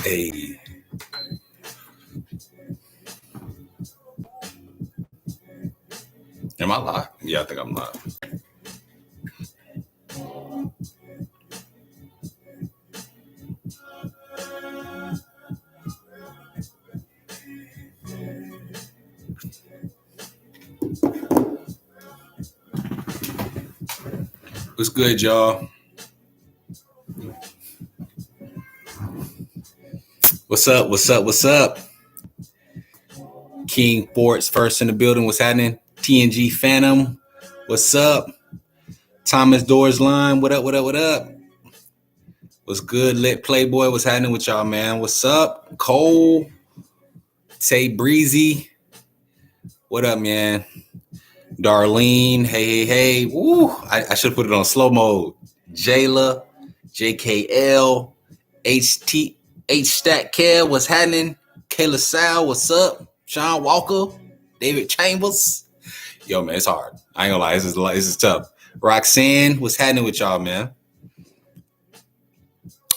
Hey. Am I live? Yeah, I think I'm live. What's good, y'all? What's up? What's up? What's up? King Forts first in the building. What's happening? TNG Phantom. What's up? Thomas Doors Line. What up? What up? What up? What's good? Lit Playboy. What's happening with y'all, man? What's up? Cole. Tay Breezy. What up, man? Darlene. Hey, hey, hey. Woo. I should put it on slow mode. Jayla. JKL. HT. H-Stat Care. What's happening? Kayla Sal. What's up? Sean Walker. David Chambers. Yo, man, it's hard. I ain't gonna lie. This is tough. Roxanne. What's happening with y'all, man?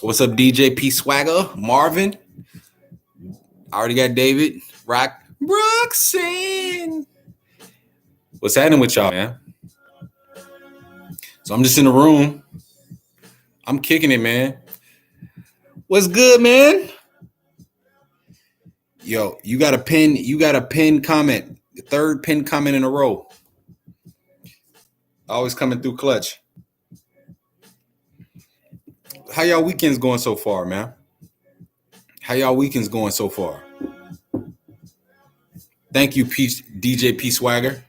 What's up, DJ P Swagger? Marvin. I already got David. Roxanne. What's happening with y'all, man? So I'm just in the room. I'm kicking it, man. What's good, man? Yo, you got a pin comment. The third pin comment in a row. Always coming through clutch. How y'all weekends going so far, man? How y'all weekends going so far? Thank you, DJ P Swagger.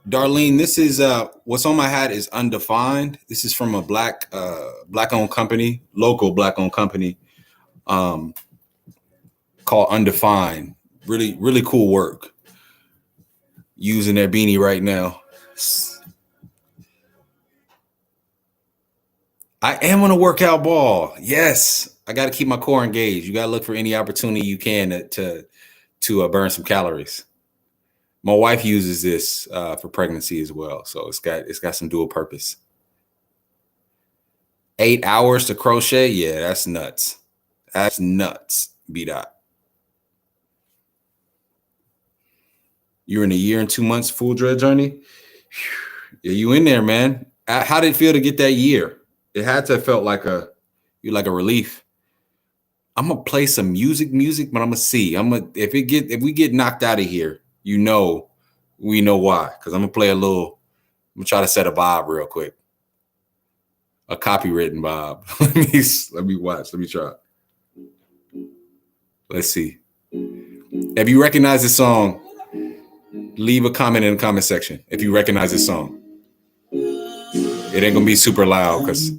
Darlene, this is what's on my hat is Undefined. This is from a black-owned company, local black-owned company, called Undefined. Really, really cool work. Using their beanie right now. I am on a workout ball. Yes, I got to keep my core engaged. You got to look for any opportunity you can to burn some calories. My wife uses this for pregnancy as well, so it's got some dual purpose. 8 hours to crochet, yeah, that's nuts. That's nuts. B-Dot. You're in a year and 2 months full dread journey. Yeah, you in there, man. How did it feel to get that year? It had to have felt like a relief. I'm gonna play some music, but I'm gonna see. If we get knocked out of here, we know why. Because I'm gonna play I'm gonna try to set a vibe real quick. A copywritten vibe. let me watch. Let me try. Let's see. If you recognize this song, leave a comment in the comment section. If you recognize this song. It ain't gonna be super loud because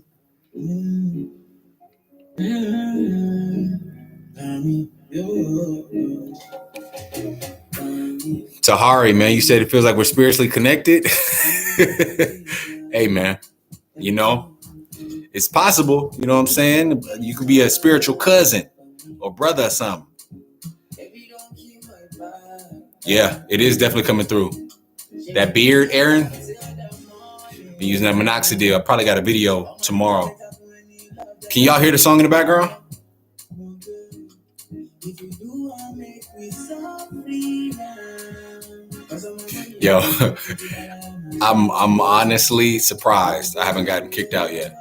Tahari, man, you said it feels like we're spiritually connected. Hey, man, it's possible. You know what I'm saying? You could be a spiritual cousin or brother or something. Yeah, it is definitely coming through. That beard, Aaron. Been using that minoxidil. I probably got a video tomorrow. Can y'all hear the song in the background? Yo, I'm honestly surprised I haven't gotten kicked out yet.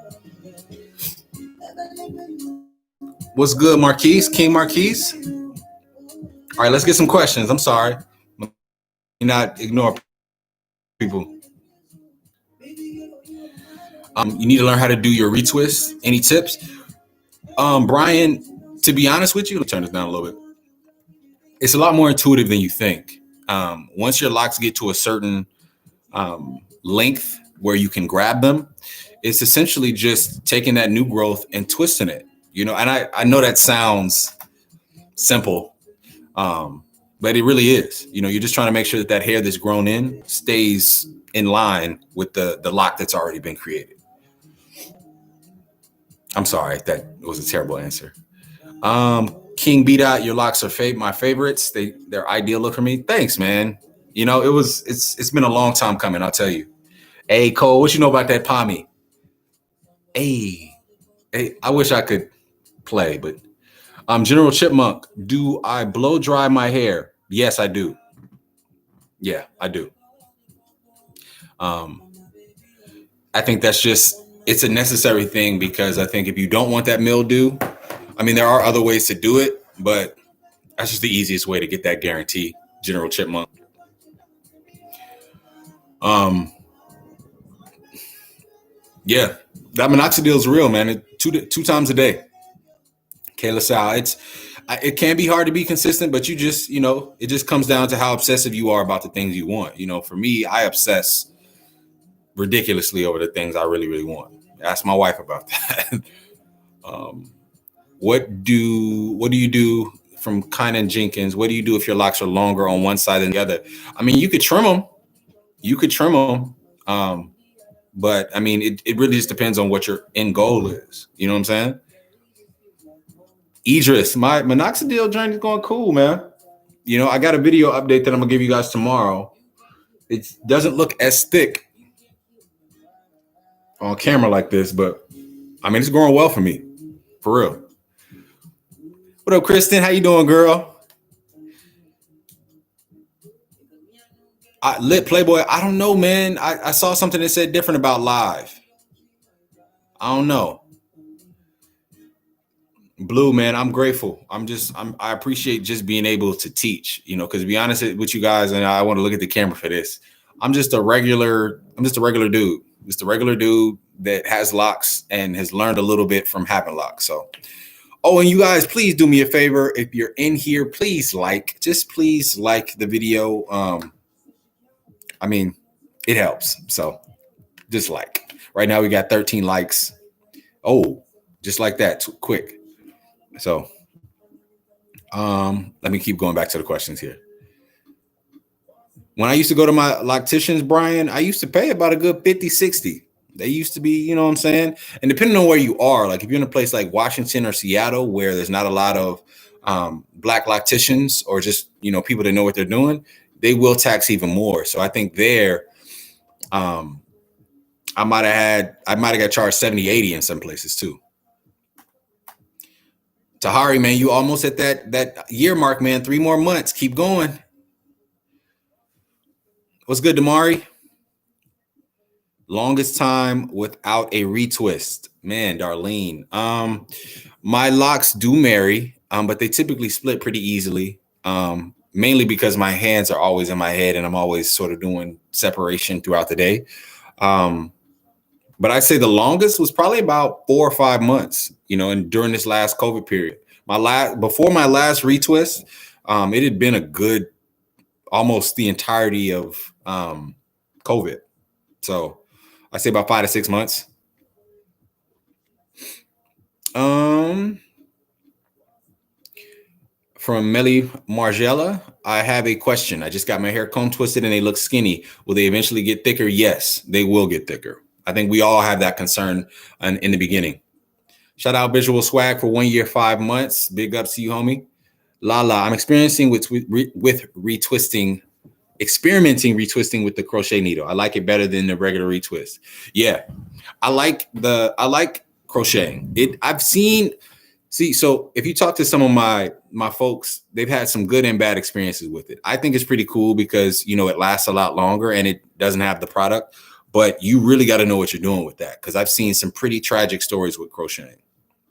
What's good, Marquise? King Marquise? All right, let's get some questions. I'm sorry. Not ignore people. You need to learn how to do your retwist. Any tips? Brian, to be honest with you, let me turn this down a little bit. It's a lot more intuitive than you think. Once your locks get to a certain length where you can grab them, it's essentially just taking that new growth and twisting it. And I know that sounds simple, but it really is. You're just trying to make sure that hair that's grown in stays in line with the lock that's already been created. I'm sorry, that was a terrible answer. King B-Dot, your locks are my favorites. They're ideal look for me. Thanks, man. It's been a long time coming, I'll tell you. Hey, Cole, what you know about that pommy? Hey, I wish I could play, but General Chipmunk, do I blow dry my hair? Yes, I do. Yeah, I do. I think it's a necessary thing because I think if you don't want that mildew, I mean, there are other ways to do it, but that's just the easiest way to get that guarantee, General Chipmunk. Yeah, that minoxidil is real, man. Two times a day. Kayla Sal, it can be hard to be consistent, but it just comes down to how obsessive you are about the things you want. For me, I obsess ridiculously over the things I really, really want. Ask my wife about that. What do you do from Kynan Jenkins? What do you do if your locks are longer on one side than the other? I mean, you could trim them. But I mean, it really just depends on what your end goal is. You know what I'm saying? Idris, my minoxidil journey is going cool, man. I got a video update that I'm gonna give you guys tomorrow. It doesn't look as thick on camera like this, but I mean, it's growing well for me, for real. What up, Kristen? How you doing, girl? Lit Playboy. I don't know, man. I saw something that said different about live. I don't know. Blue, man, I'm grateful. I appreciate just being able to teach, because to be honest with you guys, and I want to look at the camera for this. I'm just a regular dude. Just a regular dude that has locks and has learned a little bit from having locks. So, and you guys, please do me a favor. If you're in here, please please like the video. I mean, it helps. So just like. Right now we got 13 likes. Oh, just like that, quick. So let me keep going back to the questions here. When I used to go to my locticians, Brian, I used to pay about a good 50, 60. They used to be, you know what I'm saying? And depending on where you are, like if you're in a place like Washington or Seattle where there's not a lot of black locticians or just, people that know what they're doing, they will tax even more. So I think there, I might have got charged 70, 80 in some places too. Tahari, man, you almost at that year mark, man. 3 more months. Keep going. What's good, Damari? Longest time without a retwist. Man, Darlene. My locks do marry, but they typically split pretty easily. Mainly because my hands are always in my head and I'm always sort of doing separation throughout the day. But I'd say the longest was probably about 4 or 5 months, and during this last COVID period. Before my last retwist, it had been a good almost the entirety of COVID. So I say about 5 to 6 months. From Melly Margella, I have a question. I just got my hair comb twisted and they look skinny. Will they eventually get thicker? Yes, they will get thicker. I think we all have that concern in the beginning. Shout out Visual Swag for 1 year, 5 months. Big ups to you, homie. Lala, I'm experimenting with retwisting with the crochet needle. I like it better than the regular retwist. Yeah, I like crocheting. So if you talk to some of my folks, they've had some good and bad experiences with it. I think it's pretty cool because, it lasts a lot longer and it doesn't have the product, but you really got to know what you're doing with that. Cause I've seen some pretty tragic stories with crocheting.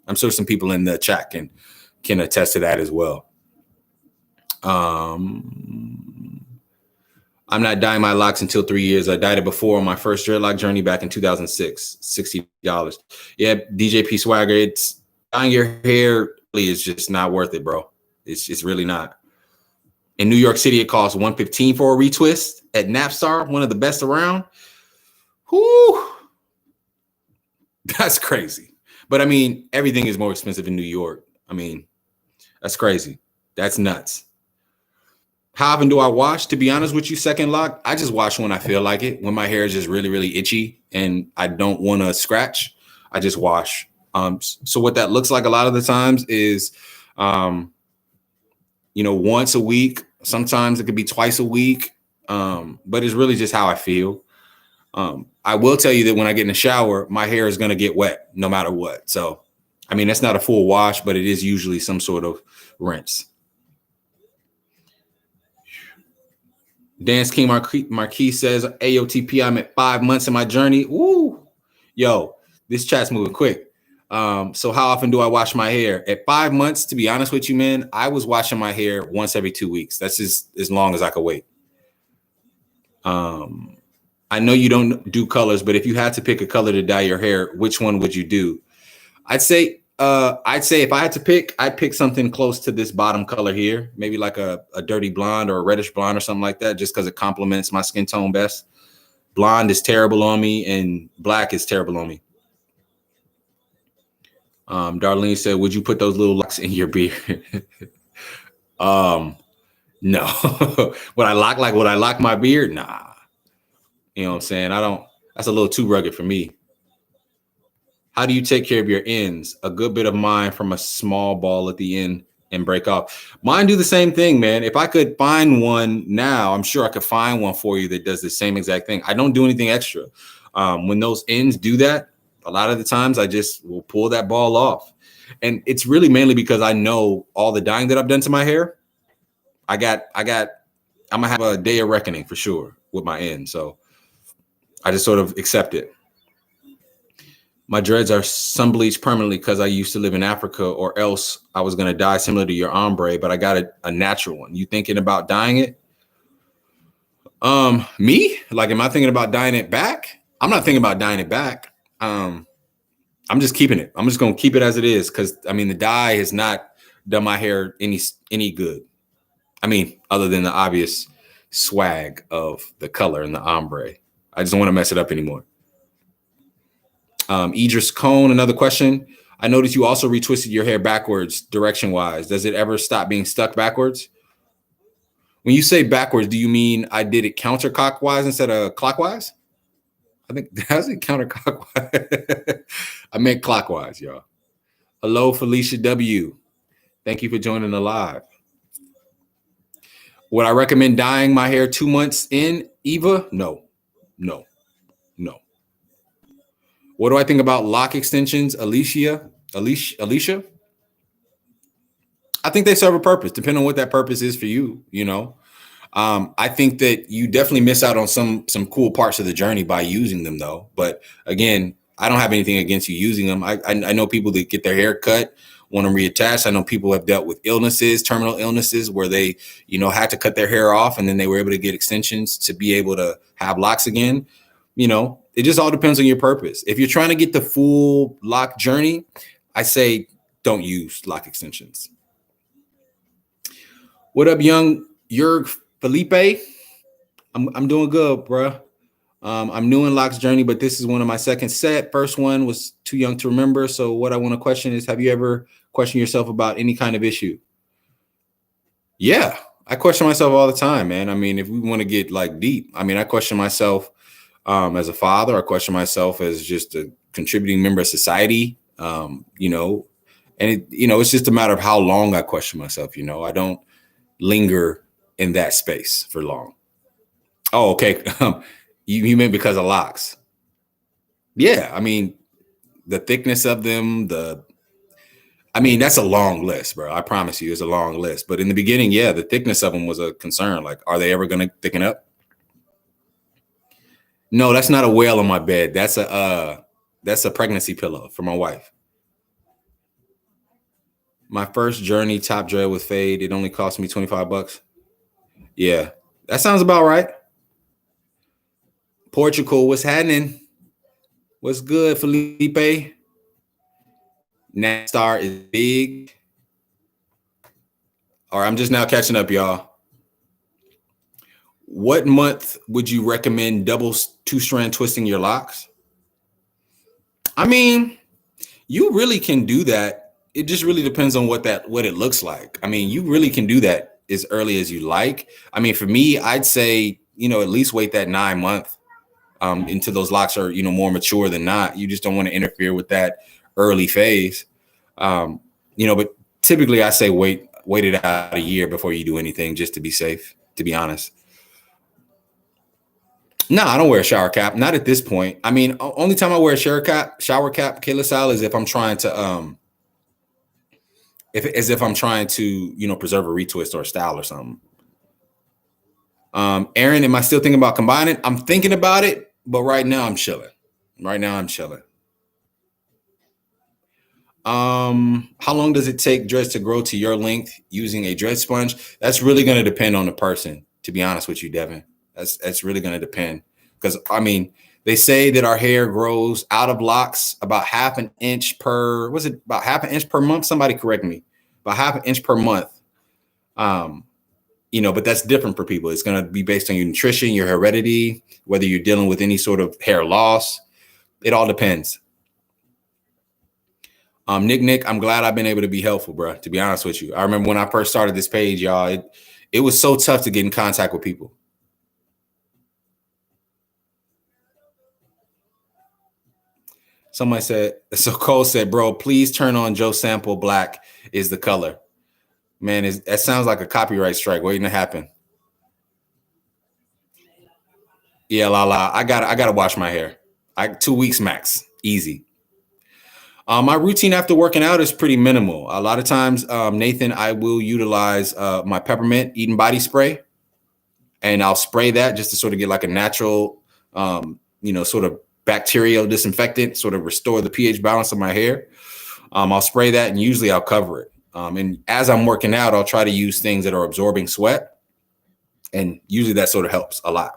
I'm sure some people in the chat can attest to that as well. I'm not dyeing my locks until 3 years. I dyed it before on my first dreadlock journey back in 2006, $60. Yeah, DJP Swagger, it's dyeing your hair really is just not worth it, bro. It's really not. In New York City, it costs $115 for a retwist at Napstar, one of the best around. Whoo, that's crazy. But I mean, everything is more expensive in New York. I mean, that's crazy. That's nuts. How often do I wash? To be honest with you, second lock, I just wash when I feel like it. When my hair is just really, really itchy and I don't want to scratch, I just wash. So what that looks like a lot of the times is, once a week. Sometimes it could be twice a week. But it's really just how I feel. I I will tell you that when I get in the shower, my hair is going to get wet no matter what. So, I mean, that's not a full wash, but it is usually some sort of rinse. Dance King Marquis says, AOTP, I'm at 5 months in my journey. Woo! Yo, this chat's moving quick. So how often do I wash my hair? At 5 months, to be honest with you, man, I was washing my hair once every 2 weeks. That's just as long as I could wait. I know you don't do colors, but if you had to pick a color to dye your hair, which one would you do? I'd say if I had to pick, I'd pick something close to this bottom color here, maybe like a dirty blonde or a reddish blonde or something like that, just because it complements my skin tone best. Blonde is terrible on me, and black is terrible on me. Darlene said, would you put those little locks in your beard? No. Would I lock my beard? Nah. You know what I'm saying? That's a little too rugged for me. How do you take care of your ends? A good bit of mine from a small ball at the end and break off. Mine do the same thing, man. If I could find one now, I'm sure I could find one for you that does the same exact thing. I don't do anything extra. When those ends do that, a lot of the times I just will pull that ball off. And it's really mainly because I know all the dyeing that I've done to my hair. I'm gonna have a day of reckoning for sure with my ends. So I just sort of accept it. My dreads are sun bleached permanently because I used to live in Africa, or else I was going to dye similar to your ombre, but I got a natural one. You thinking about dyeing it? Me? Like, am I thinking about dyeing it back? I'm not thinking about dyeing it back. I'm just keeping it. I'm just going to keep it as it is because, I mean, the dye has not done my hair any good. I mean, other than the obvious swag of the color and the ombre. I just don't want to mess it up anymore. Idris Cone, another question. I noticed you also retwisted your hair backwards direction-wise. Does it ever stop being stuck backwards? When you say backwards, do you mean I did it counterclockwise instead of clockwise? I think that's it counterclockwise. I meant clockwise, y'all. Hello, Felicia W. Thank you for joining the live. Would I recommend dyeing my hair 2 months in, Eva? No. What do I think about lock extensions, Alicia? I think they serve a purpose, depending on what that purpose is for you. You know, I think that you definitely miss out on some cool parts of the journey by using them, though. But again, I don't have anything against you using them. I know people that get their hair cut, want them reattached. I know people have dealt with illnesses, terminal illnesses, where they, had to cut their hair off, and then they were able to get extensions to be able to have locks again. It just all depends on your purpose. If you're trying to get the full lock journey, I say don't use lock extensions. What up, young Felipe? I'm doing good, bro. I'm new in lock's journey, but this is one of my second set. First one was too young to remember. So what I want to question is, have you ever questioned yourself about any kind of issue? Yeah, I question myself all the time, man. I mean, if we want to get like deep, I mean, I question myself as a father. I question myself as just a contributing member of society, and it's just a matter of how long I question myself. I don't linger in that space for long. Oh, okay. You meant because of locks. Yeah, I mean, the thickness of them, that's a long list, bro. I promise you, it's a long list. But in the beginning, yeah, the thickness of them was a concern. Like, are they ever going to thicken up? No, that's not a whale on my bed. That's a pregnancy pillow for my wife. My first journey top dread with fade. It only cost me $25. Yeah, that sounds about right. Portugal, what's happening? What's good, Felipe? Nastar is big. All right, I'm just now catching up, y'all. What month would you recommend double 2-strand twisting your locks? I mean, you really can do that. It just really depends on what it looks like. I mean, you really can do that as early as you like. I mean, for me, I'd say, at least wait that 9 month until those locks are, more mature than not. You just don't want to interfere with that early phase. But typically I say wait it out a year before you do anything, just to be safe, to be honest. No, I don't wear a shower cap. Not at this point. I mean, only time I wear a shower cap, Kayla Sal, is if I'm trying to if I'm trying to preserve a retwist or a style or something. Aaron, am I still thinking about combining? I'm thinking about it, but right now I'm chilling. How long does it take dreads to grow to your length using a dread sponge? That's really going to depend on the person, to be honest with you, Devin. That's really going to depend, because I mean, they say that our hair grows out of locks about half an inch per month? Somebody correct me. About half an inch per month. But that's different for people. It's going to be based on your nutrition, your heredity, whether you're dealing with any sort of hair loss. It all depends. Nick, I'm glad I've been able to be helpful, bro, to be honest with you. I remember when I first started this page, y'all, it was so tough to get in contact with people. Somebody said, so Cole said, bro, please turn on Joe Sample Black is the color. Man, that sounds like a copyright strike waiting to happen. Yeah, I gotta wash my hair. 2 weeks max, easy. My routine after working out is pretty minimal. A lot of times, Nathan, I will utilize my peppermint Eden body spray, and I'll spray that just to sort of get like a natural, sort of bacterial disinfectant, sort of restore the pH balance of my hair. I'll spray that, and usually I'll cover it. And as I'm working out, I'll try to use things that are absorbing sweat, and usually that sort of helps a lot.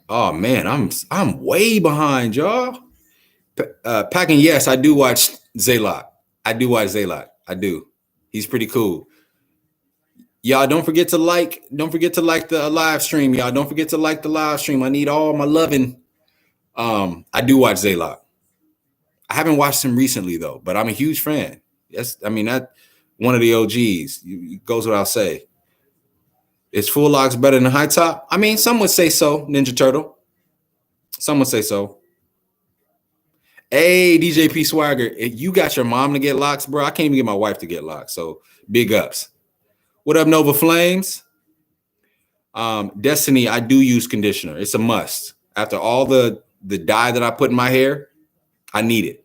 Oh man, I'm way behind, y'all. Packing, yes, I do watch Dreadlock. I do. He's pretty cool. Y'all don't forget to like the live stream. Y'all don't forget to like the live stream. I need all my loving. I do watch Dreadlock. I haven't watched him recently though, but I'm a huge fan. Yes, I mean that one of the OGs. It goes without say. Is full locks better than high top? I mean, some would say so, Ninja Turtle. Some would say so. Hey, DJP Swagger, if you got your mom to get locks, bro, I can't even get my wife to get locks. So big ups. What up, Nova Flames? Destiny, I do use conditioner. It's a must. After all the dye that I put in my hair, I need it.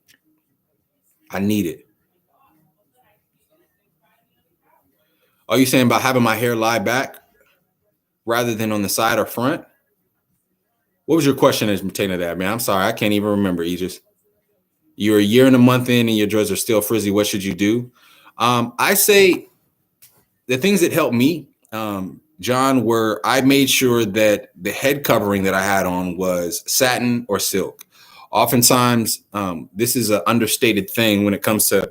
Are you saying about having my hair lie back rather than on the side or front? What was your question as pertaining to that, man? I'm sorry, I can't even remember, Aegis. You're a year and a month in and your dreads are still frizzy. What should you do? I say the things that helped me, John, were I made sure that the head covering that I had on was satin or silk. Oftentimes, this is an understated thing when it comes to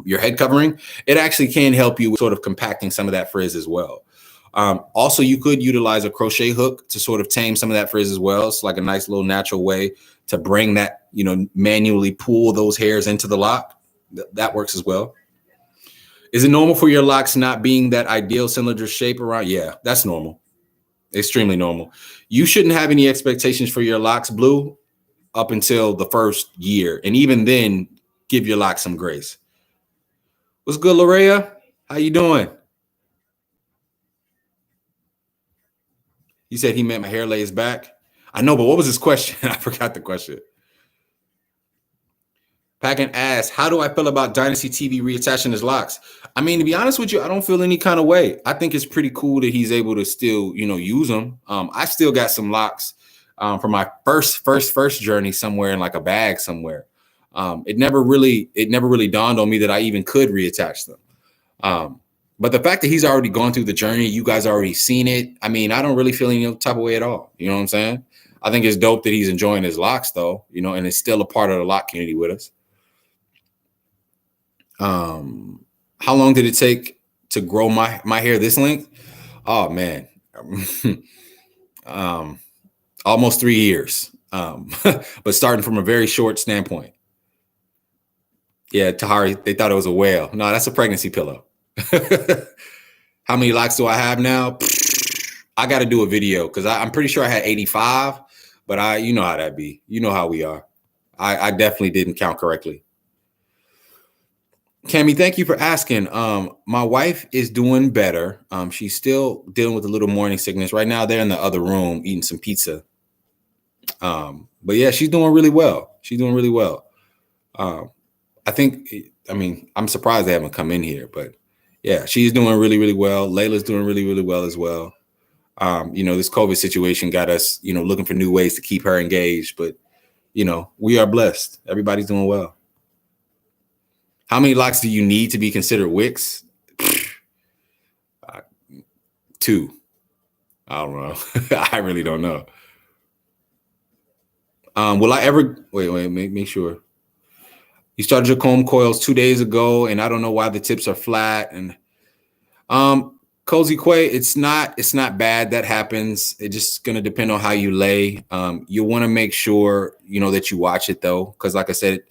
your head covering. It actually can help you with sort of compacting some of that frizz as well. Also, you could utilize a crochet hook to sort of tame some of that frizz as well. It's like a nice little natural way to bring that, manually pull those hairs into the lock. That works as well. Is it normal for your locks not being that ideal cylinder shape around? Yeah, that's normal. Extremely normal. You shouldn't have any expectations for your locks, Blue, up until the first year. And even then, give your locks some grace. What's good, Lorea? How you doing? He said he meant my hair lays back. I know, but what was his question? I forgot the question. Packing asked, how do I feel about Dynasty TV reattaching his locks? I mean, to be honest with you, I don't feel any kind of way. I think it's pretty cool that he's able to still, use them. I still got some locks from my first journey somewhere in like a bag somewhere. It never really dawned on me that I even could reattach them. But the fact that he's already gone through the journey, you guys already seen it. I mean, I don't really feel any type of way at all. You know what I'm saying? I think it's dope that he's enjoying his locks though, and is still a part of the lock community with us. How long did it take to grow my hair this length? Oh man. Almost 3 years. But starting from a very short standpoint. Yeah, Tahari, they thought it was a whale. No, that's a pregnancy pillow. How many locks do I have now? I got to do a video because I'm pretty sure I had 85, but you know how that be. You know how we are. I definitely didn't count correctly. Cammy, thank you for asking. My wife is doing better. She's still dealing with a little morning sickness. Right now, they're in the other room eating some pizza. But yeah, she's doing really well. She's doing really well. I think, I mean, I'm surprised they haven't come in here, but yeah, she's doing really, really well. Layla's doing really, really well as well. This COVID situation got us, looking for new ways to keep her engaged, but we are blessed. Everybody's doing well. How many locks do you need to be considered wicks? 2. I don't know. I really don't know. Will I ever wait, make sure. You started your comb coils 2 days ago, and I don't know why the tips are flat. And Cozy Quay, it's not bad. That happens. It's just gonna depend on how you lay. You want to make sure that you watch it though, because like I said,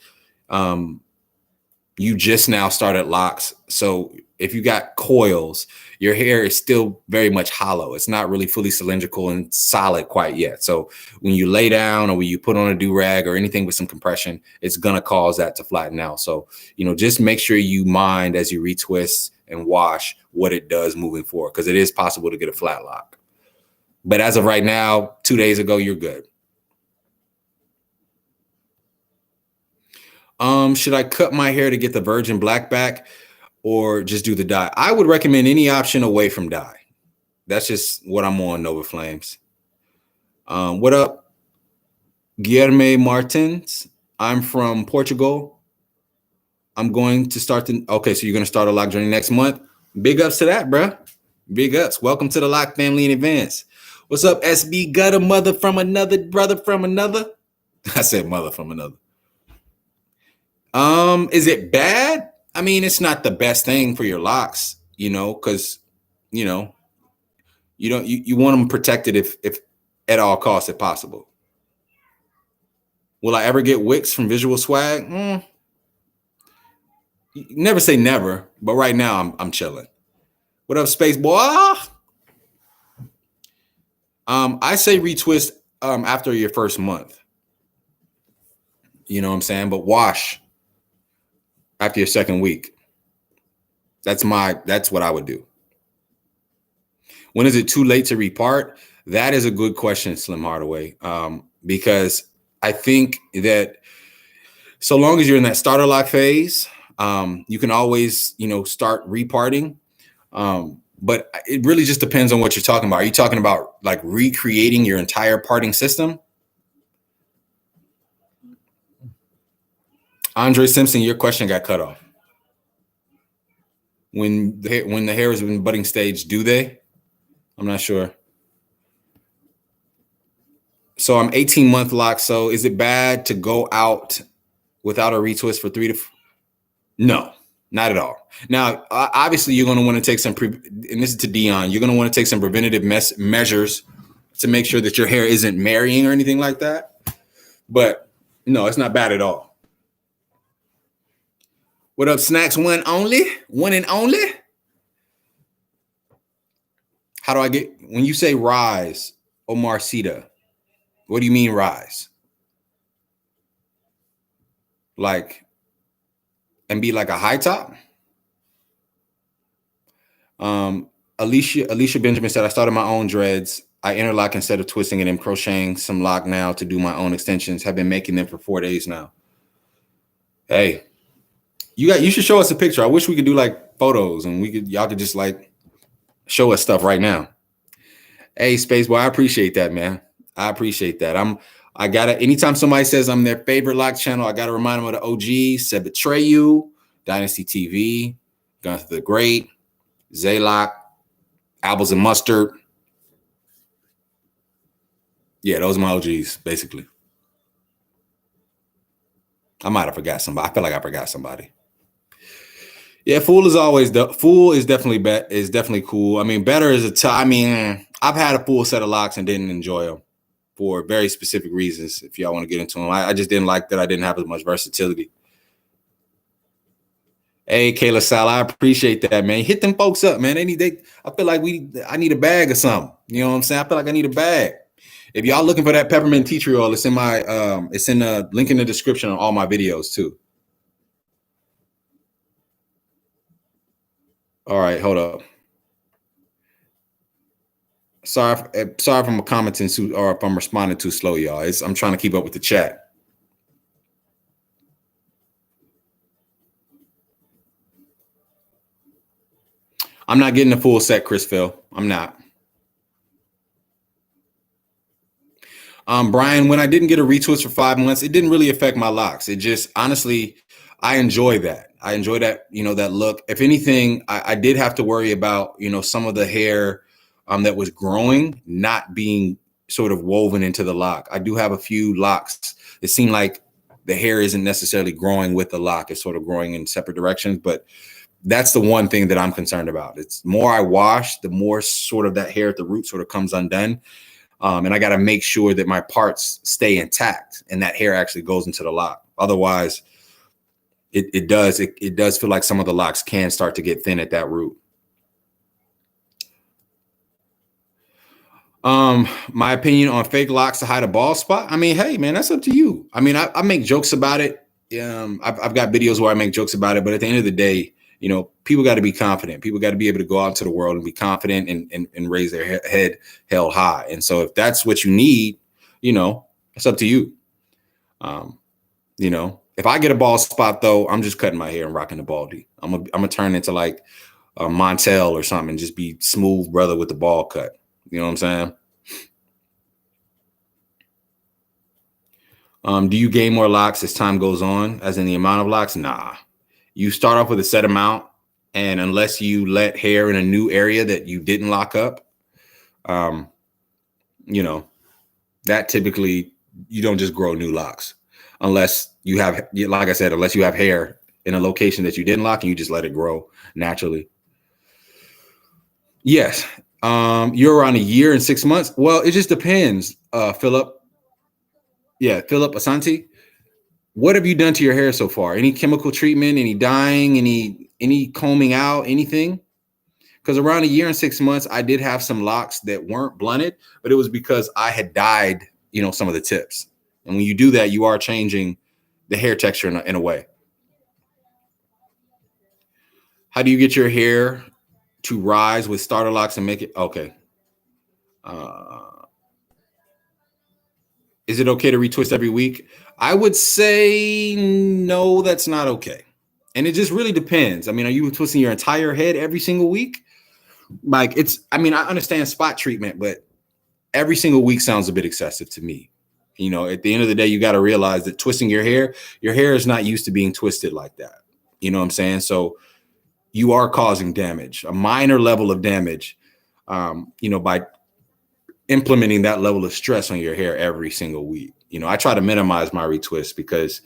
you just now started locks. So if you got coils, your hair is still very much hollow. It's not really fully cylindrical and solid quite yet. So when you lay down or when you put on a do-rag or anything with some compression, it's going to cause that to flatten out. So, just make sure you mind as you retwist and wash what it does moving forward, because it is possible to get a flat lock. But as of right now, 2 days ago, you're good. Should I cut my hair to get the virgin black back or just do the dye? I would recommend any option away from dye. That's just what I'm on, Nova Flames. What up, Guilherme Martins? I'm from Portugal. I'm going to start okay, so you're going to start a lock journey next month. Big ups to that, bruh. Big ups. Welcome to the Lock family in advance. What's up, SB Gutter, mother from another, brother from another? I said mother from another. Is it bad? I mean, it's not the best thing for your locks, because, you want them protected if at all costs, if possible. Will I ever get wicks from Visual Swag? Never say never, but right now I'm chilling. What up, Space Boy? I say retwist after your first month. You know what I'm saying? But wash after your second week. That's what I would do. When is it too late to repart? That is a good question, Slim Hardaway. Because I think that so long as you're in that starter lock phase, you can always, start reparting. But it really just depends on what you're talking about. Are you talking about like recreating your entire parting system? Andre Simpson, your question got cut off. When the hair is in budding stage, do they? I'm not sure. So I'm 18-month lock. So is it bad to go out without a retwist for 3 to 4? No, not at all. Now, obviously, you're going to want to take some, and this is to Dion, you're going to want to take some preventative measures to make sure that your hair isn't marrying or anything like that. But no, it's not bad at all. What up, Snacks? One and only? How do I get, when you say rise, Omar Sita, what do you mean rise? Like, and be like a high top? Alicia Benjamin said, I started my own dreads. I interlock instead of twisting and then crocheting some lock now to do my own extensions. Have been making them for 4 days now. Hey, you should show us a picture. I wish we could do like photos and y'all could just like show us stuff right now. Hey, Space Boy, I appreciate that, man. I appreciate that. Anytime somebody says I'm their favorite lock channel, I gotta remind them of the OGs, Said Betray You, Dynasty TV, Gunther the Great, Zaylock, Apples and Mustard. Yeah, those are my OGs, basically. I might have forgot somebody. I feel like I forgot somebody. Yeah, Fool is definitely cool. I mean, better is I've had a full set of locks and didn't enjoy them for very specific reasons. If y'all want to get into them, I just didn't like that I didn't have as much versatility. Hey, Kayla Sal, I appreciate that, man. Hit them folks up, man. I feel like I need a bag or something. You know what I'm saying? I feel like I need a bag. If y'all looking for that peppermint tea tree oil, it's in the link in the description on all my videos too. All right, hold up. Sorry if I'm commenting too, or if I'm responding too slow, y'all. I'm trying to keep up with the chat. I'm not getting the full set, Chris Phil. I'm not. Brian, when I didn't get a retwist for 5 months, it didn't really affect my locks. It just, honestly, I enjoy that. I enjoy that, that look. If anything, I did have to worry about, some of the hair that was growing not being sort of woven into the lock. I do have a few locks. It seemed like the hair isn't necessarily growing with the lock. It's sort of growing in separate directions, but that's the one thing that I'm concerned about. It's more I wash, the more sort of that hair at the root sort of comes undone. And I got to make sure that my parts stay intact and that hair actually goes into the lock. Otherwise, it does feel like some of the locks can start to get thin at that root. My opinion on fake locks to hide a bald spot. I mean, hey man, that's up to you. I mean, I make jokes about it. I've got videos where I make jokes about it, but at the end of the day, people got to be confident. People got to be able to go out into the world and be confident and raise their head held high. And so if that's what you need, it's up to you. If I get a bald spot though, I'm just cutting my hair and rocking the baldy. I'm gonna turn into like a Montel or something and just be smooth brother with the ball cut. You know what I'm saying? Do you gain more locks as time goes on, as in the amount of locks? Nah. You start off with a set amount, and unless you let hair in a new area that you didn't lock up, that typically you don't just grow new locks unless you have, like I said, unless you have hair in a location that you didn't lock and you just let it grow naturally. Yes. You're around a year and 6 months. Well, it just depends, Philip. Yeah, Philip Asante. What have you done to your hair so far? Any chemical treatment, any dyeing, any combing out, anything? Because around a year and 6 months, I did have some locks that weren't blunted, but it was because I had dyed, some of the tips. And when you do that, you are changing the hair texture in a way. How do you get your hair to rise with starter locks and make it? Okay. Is it okay to retwist every week? I would say no, that's not okay. And it just really depends. I mean, are you twisting your entire head every single week? Like I understand spot treatment, but every single week sounds a bit excessive to me. At the end of the day, you got to realize that twisting your hair is not used to being twisted like that. You know what I'm saying? So you are causing damage, a minor level of damage, by implementing that level of stress on your hair every single week. I try to minimize my retwist because,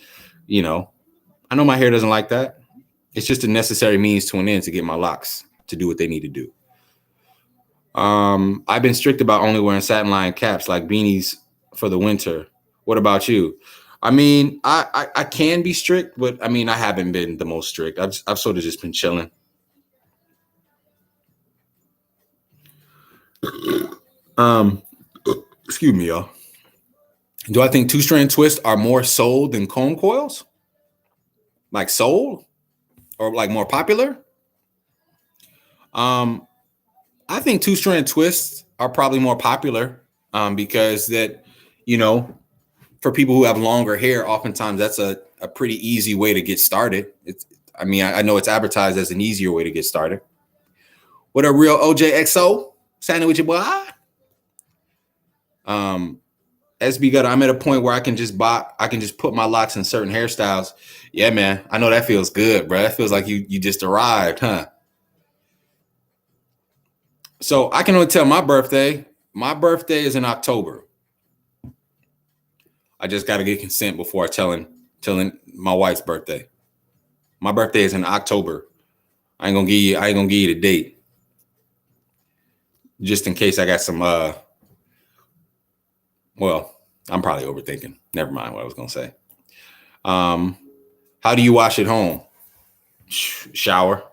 I know my hair doesn't like that. It's just a necessary means to an end to get my locks to do what they need to do. I've been strict about only wearing satin line caps like beanies for the winter. What about you? I mean, I can be strict, but I haven't been the most strict. I've sort of just been chilling. Excuse me, y'all. Do I think 2-strand twists are more sold than comb coils? Like sold or like more popular? I think 2-strand twists are probably more popular because that, for people who have longer hair, oftentimes that's a pretty easy way to get started. I know it's advertised as an easier way to get started. What a real OJXO signing with your boy. SB Gutter, I'm at a point where I can just put my locks in certain hairstyles. Yeah, man. I know that feels good, bro. That feels like you just arrived, huh? So I can only tell my birthday. My birthday is in October. I just got to get consent before telling my wife's birthday. My birthday is in October. I ain't gonna give you the date, just in case I got some. Well, I'm probably overthinking. Never mind what I was gonna say. How do you wash at home? Shower.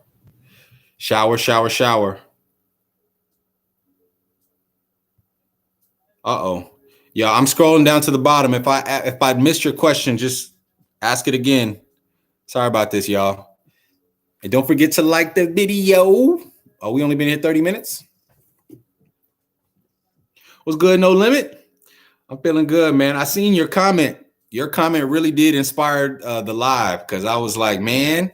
Uh-oh. Yeah, I'm scrolling down to the bottom. If I missed your question, just ask it again. Sorry about this, y'all. And don't forget to like the video. Oh, we only been here 30 minutes. What's good, No Limit? I'm feeling good, man. I seen your comment. Your comment really did inspire the live because I was like, man,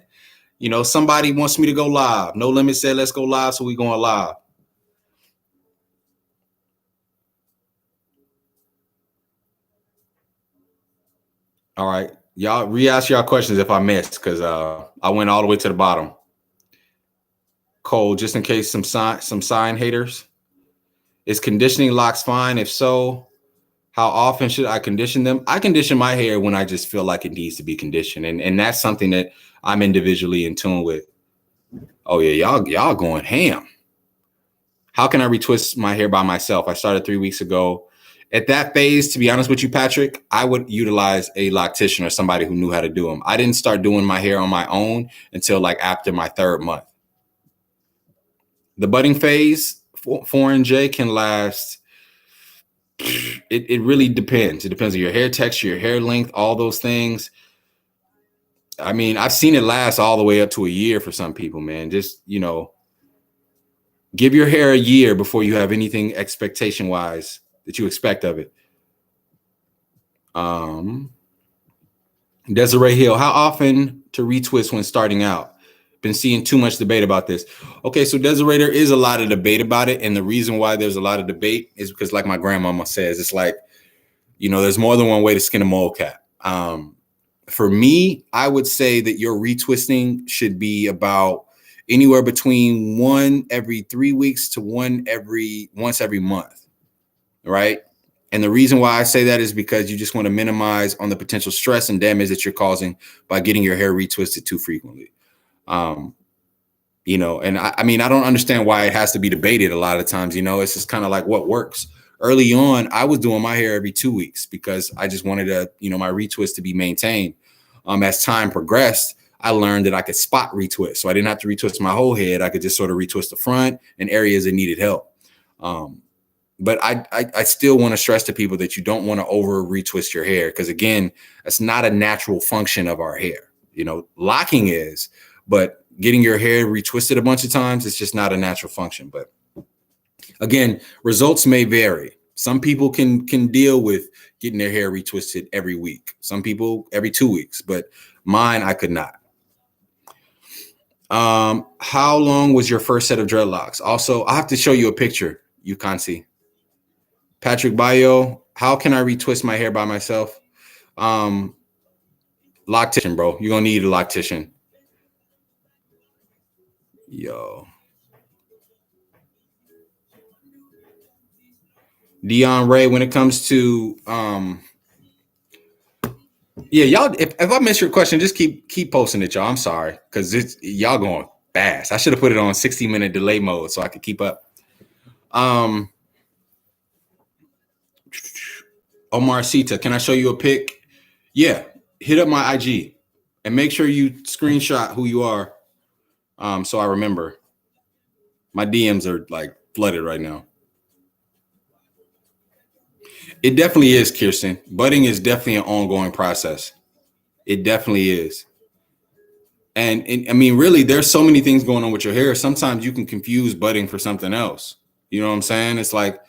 you know, somebody wants me to go live. No Limit said, let's go live, so we going live. All right. Y'all re-ask y'all questions if I missed because I went all the way to the bottom. Cole, just in case some sign haters. Is conditioning locks fine? If so, how often should I condition them? I condition my hair when I just feel like it needs to be conditioned. And that's something that I'm individually in tune with. Oh yeah, y'all going ham. How can I retwist my hair by myself? I started 3 weeks ago. At that phase, to be honest with you, Patrick, I would utilize a loctician or somebody who knew how to do them. I didn't start doing my hair on my own until like after my 3rd month. The budding phase, 4J can last. It really depends. It depends on your hair texture, your hair length, all those things. I mean, I've seen it last all the way up to a year for some people, man. Just, you know, give your hair a year before you have anything expectation-wise that you expect of it. Desiree Hill, how often to retwist when starting out? Been seeing too much debate about this. Okay, so Desiree, there is a lot of debate about it. And the reason why there's a lot of debate is because, like my grandmama says, it's like, you know, there's more than one way to skin a mole cat. For me, I would say that your retwisting should be about anywhere between 1 every 3 weeks to once every month, right? And the reason why I say that is because you just want to minimize on the potential stress and damage that you're causing by getting your hair retwisted too frequently. You know, and I mean, I don't understand why it has to be debated a lot of times. You know, it's just kind of like what works. Early on, I was doing my hair every 2 weeks because I just wanted to, you know, my retwist to be maintained. As time progressed, I learned that I could spot retwist. So I didn't have to retwist my whole head. I could just sort of retwist the front and areas that needed help. But I still want to stress to people that you don't want to over retwist your hair because, again, that's not a natural function of our hair. You know, locking is, but getting your hair retwisted a bunch of times, it's just not a natural function. But again, results may vary. Some people can deal with getting their hair retwisted every week. Some people every 2 weeks, but mine, I could not. How long was your first set of dreadlocks? Also, I have to show you a picture. You can't see. Patrick Bayo, how can I retwist my hair by myself? Loctician, bro. You're going to need a loctician. Yo. Dion Ray, when it comes to yeah, y'all, if I miss your question, just keep posting it, y'all. I'm sorry, because it's y'all going fast. I should have put it on 60-minute delay mode so I could keep up. Omar Sita, can I show you a pic? Yeah, hit up my IG and make sure you screenshot who you are, so I remember. My DMs are like flooded right now. It definitely is, Kirsten. Budding is definitely an ongoing process. It definitely is. And I mean, really, there's so many things going on with your hair. Sometimes you can confuse budding for something else. You know what I'm saying? It's like,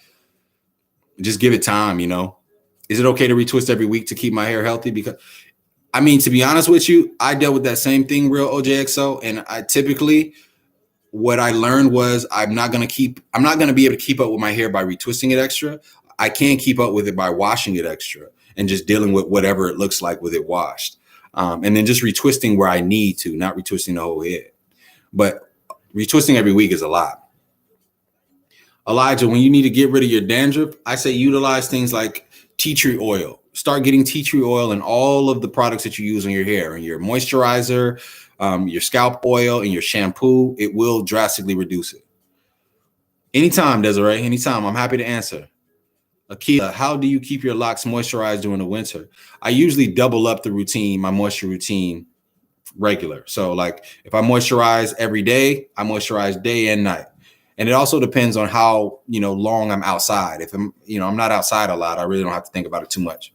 just give it time, you know? Is it okay to retwist every week to keep my hair healthy? Because, I mean, to be honest with you, I dealt with that same thing, real OJXO. And I typically, what I learned was I'm not going to be able to keep up with my hair by retwisting it extra. I can keep up with it by washing it extra and just dealing with whatever it looks like with it washed. And then just retwisting where I need to, not retwisting the whole head. But retwisting every week is a lot. Elijah, when you need to get rid of your dandruff, I say utilize things like tea tree oil. Start getting tea tree oil in all of the products that you use on your hair, and your moisturizer, your scalp oil, and your shampoo. It will drastically reduce it. Anytime, Desiree, anytime. I'm happy to answer. Akila, how do you keep your locks moisturized during the winter? I usually double up the routine, my moisture routine, regular. So like if I moisturize every day, I moisturize day and night. And it also depends on how, you know, long I'm outside. If I'm not outside a lot, I really don't have to think about it too much.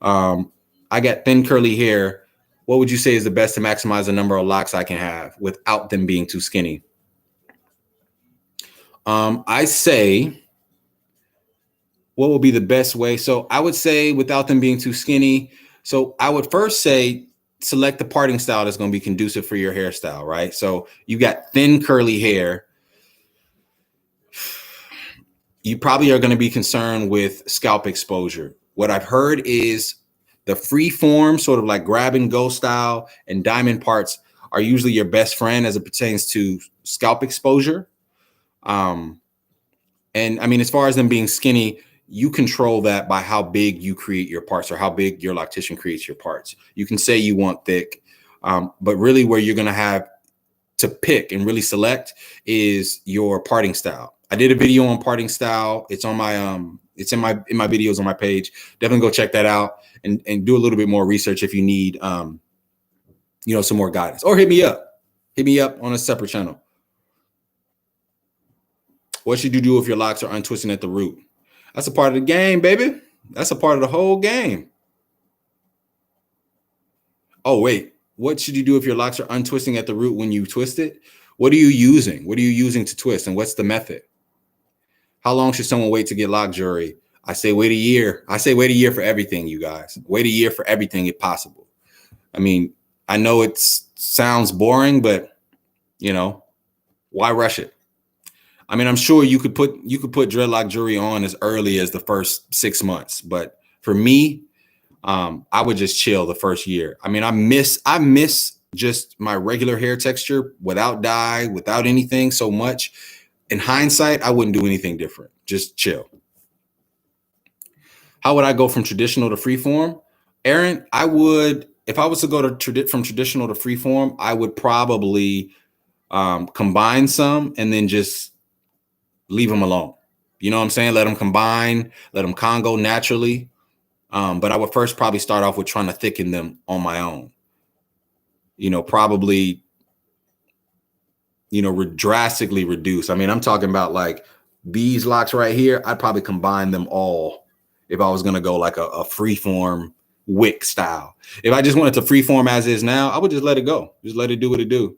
I got thin curly hair. what would you say is the best to maximize the number of locks I can have without them being too skinny? I say, what would be the best way? So I would say without them being too skinny. So I would first say select the parting style that's going to be conducive for your hairstyle, right? So you got thin curly hair. You probably are going to be concerned with scalp exposure. What I've heard is the free form, sort of like grab and go style, and diamond parts are usually your best friend as it pertains to scalp exposure. And I mean, as far as them being skinny, you control that by how big you create your parts or how big your loctician creates your parts. You can say you want thick, but really where you're going to have to pick and really select is your parting style. I did a video on parting style. It's on my it's in my videos on my page. Definitely go check that out and do a little bit more research if you need some more guidance, or hit me up on a separate channel. What should you do if your locks are untwisting at the root? That's a part of the game, baby. That's a part of the whole game. Oh, wait. What should you do if your locks are untwisting at the root when you twist it? What are you using? What are you using to twist, and what's the method? How long should someone wait to get lock jury? I say wait a year. I say wait a year for everything, you guys. Wait a year for everything if possible. I mean, I know it sounds boring, but why rush it? I mean, I'm sure you could put dreadlock jury on as early as the first 6 months, but for me, I would just chill the first year. I mean, I miss just my regular hair texture without dye, without anything so much. In hindsight, I wouldn't do anything different. Just chill. How would I go from traditional to freeform? Aaron, I would, if I was to go from traditional to freeform, I would probably combine some and then just leave them alone. You know what I'm saying? Let them combine, let them congo naturally. But I would first probably start off with trying to thicken them on my own. Probably, drastically reduce. I mean, I'm talking about like these locks right here. I'd probably combine them all if I was going to go like a freeform wick style. If I just wanted to freeform as is now, I would just let it go. Just let it do what it do.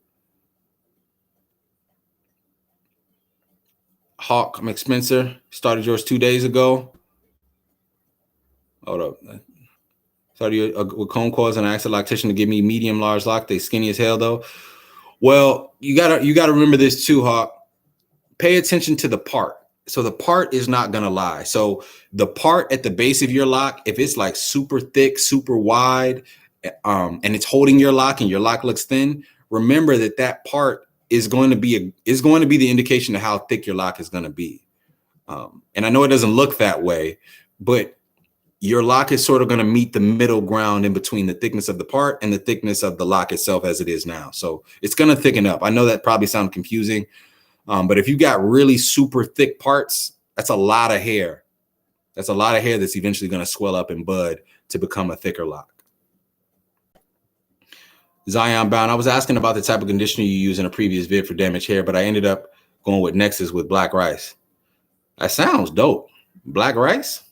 Hawk McSpencer started yours 2 days ago. Hold up. Started with comb coils and I asked the loctician to give me medium large lock. They skinny as hell though. Well, you gotta remember this too, Hawk. Pay attention to the part. So the part is not gonna lie. So the part at the base of your lock, if it's like super thick, super wide, and it's holding your lock and your lock looks thin, remember that part is going to be the indication of how thick your lock is going to be. And I know it doesn't look that way, but your lock is sort of going to meet the middle ground in between the thickness of the part and the thickness of the lock itself as it is now. So it's going to thicken up. I know that probably sounds confusing, but if you got really super thick parts, that's a lot of hair. That's a lot of hair that's eventually going to swell up and bud to become a thicker lock. Zion Bound, I was asking about the type of conditioner you use in a previous vid for damaged hair, but I ended up going with Nexus with black rice. That sounds dope. Black rice?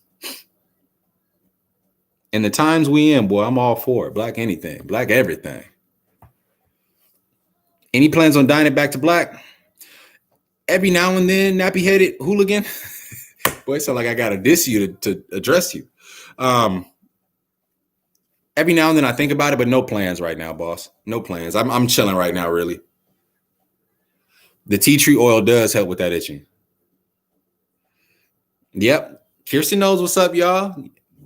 In the times we in, boy, I'm all for it. Black anything, black everything. Any plans on dyeing it back to black? Every now and then, nappy-headed hooligan. Boy, it sounds like I got to diss you to address you. Every now and then I think about it, but no plans right now, boss. No plans. I'm chilling right now, really. The tea tree oil does help with that itching. Yep. Kirsten knows what's up, y'all.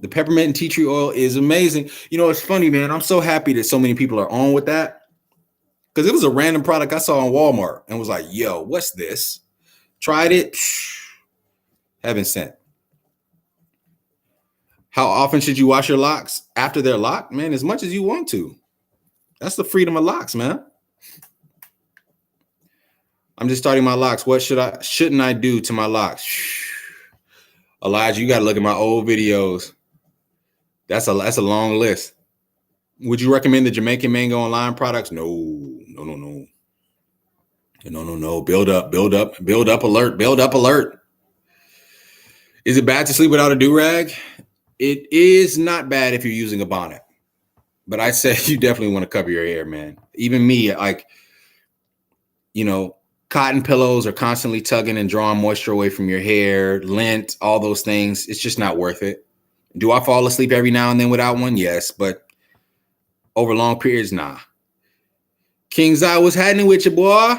The peppermint and tea tree oil is amazing. It's funny, man. I'm so happy that so many people are on with that because it was a random product I saw on Walmart and was like, yo, what's this? Tried it. Heaven sent. How often should you wash your locks after they're locked? Man, as much as you want to. That's the freedom of locks, man. I'm just starting my locks. What shouldn't I do to my locks? Elijah, you got to look at my old videos. That's a long list. Would you recommend the Jamaican Mango and Lime products? No. Build up alert. Is it bad to sleep without a do-rag? It is not bad if you're using a bonnet. But I said you definitely want to cover your hair, man. Even me, like, you know, cotton pillows are constantly tugging and drawing moisture away from your hair, lint, all those things. It's just not worth it. Do I fall asleep every now and then without one? Yes, but over long periods, nah. King's Eye, what's happening with you, boy?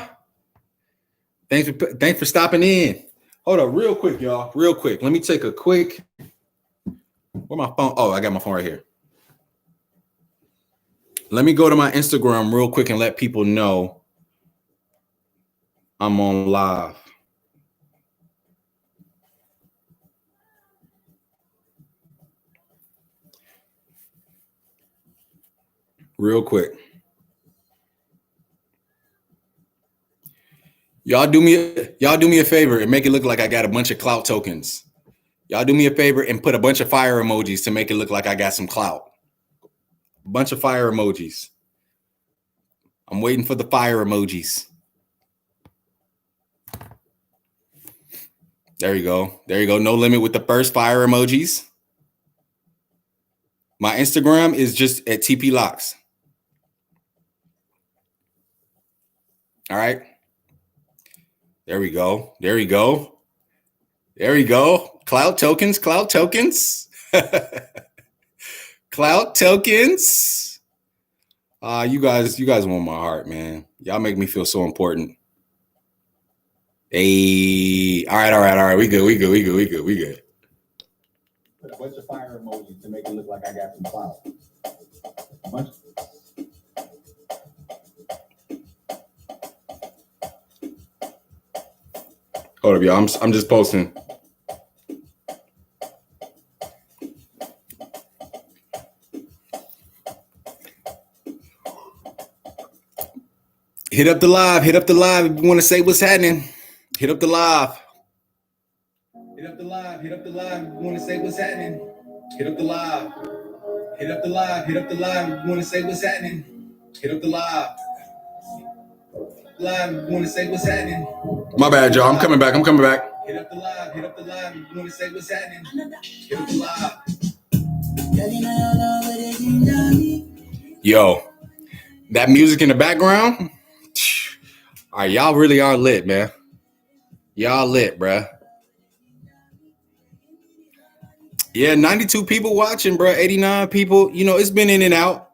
Thanks for stopping in. Hold up, real quick, y'all. Real quick. Let me take a quick. Where my phone? Oh, I got my phone right here. Let me go to my Instagram real quick and let people know I'm on live. Real quick. Y'all do me a favor and make it look like I got a bunch of clout tokens. Y'all do me a favor and put a bunch of fire emojis to make it look like I got some clout. A bunch of fire emojis. I'm waiting for the fire emojis. There you go. There you go. No limit with the first fire emojis. My Instagram is just at TP Locks. All right. There we go. There we go. There we go. Cloud tokens. Cloud tokens. Cloud tokens. You guys warm my heart, man. Y'all make me feel so important. Hey. All right. We good. Put a bunch of fire emojis to make it look like I got some clout. Hold up, y'all. I'm just posting. Hit up the live. Hit up the live if you want to say what's happening. Hit up the live. Hit up the live. Hit up the live if you want to say what's happening. Hit up the live. Hit up the live. Hit up the live if you want to say what's happening. Hit up the live. Live if you want to say what's happening. My bad, y'all. I'm coming back. Hit up the live. Hit up the live if you want to say what's happening. Hit up the live. Yo, that music in the background. All right, y'all really are lit, man. Y'all lit, bruh. Yeah, 92 people watching, bruh. 89 people. You know, it's been in and out.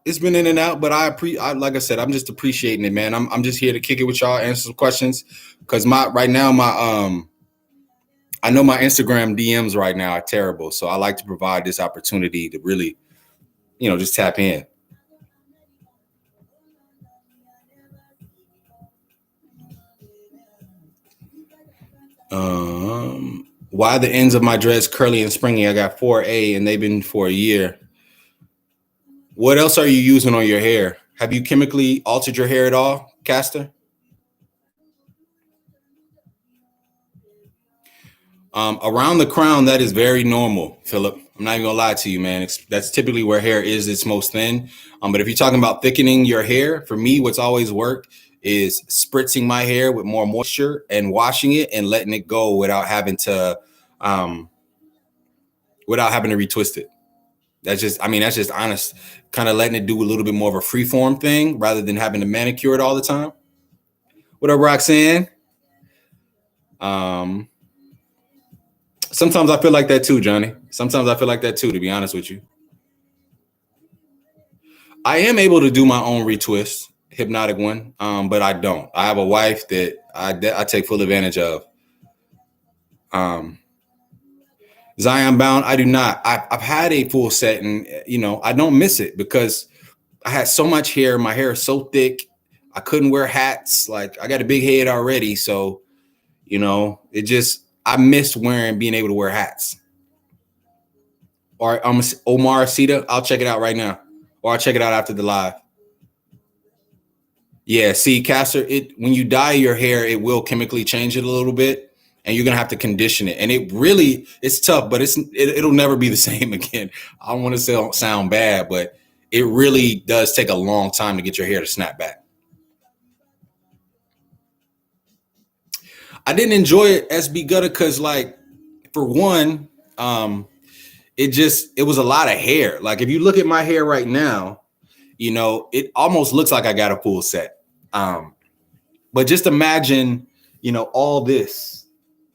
But I like I said, I'm just appreciating it, man. I'm just here to kick it with y'all, answer some questions. Cause I know my Instagram DMs right now are terrible. So I like to provide this opportunity to really, just tap in. Why the ends of my dreads curly and springy? I got 4A and they've been for a year. What else are you using on your hair? Have you chemically altered your hair at all, Caster? Around the crown, that is very normal, Philip. I'm not even gonna lie to you, man. That's typically where hair is its most thin. But if you're talking about thickening your hair, for me, what's always worked is spritzing my hair with more moisture and washing it and letting it go without having to retwist it. That's just honest, kind of letting it do a little bit more of a freeform thing rather than having to manicure it all the time. What up, Roxanne? Sometimes I feel like that too, Johnny. Sometimes I feel like that too, to be honest with you. I am able to do my own retwist, hypnotic one, but I don't. I have a wife that I take full advantage of. Zion Bound, I do not. I've had a full set, and I don't miss it because I had so much hair. My hair is so thick. I couldn't wear hats. Like, I got a big head already, so I missed being able to wear hats. Or Omar Sita, I'll check it out right now, or I'll check it out after the live. Yeah, see, Caster, when you dye your hair, it will chemically change it a little bit, and you're gonna have to condition it. And it's tough, but it'll never be the same again. I don't want to sound bad, but it really does take a long time to get your hair to snap back. I didn't enjoy it, SB Gutter, because, like, for one, it was a lot of hair. Like, if you look at my hair right now, you know, it almost looks like I got a full set. But just imagine, you know, all this,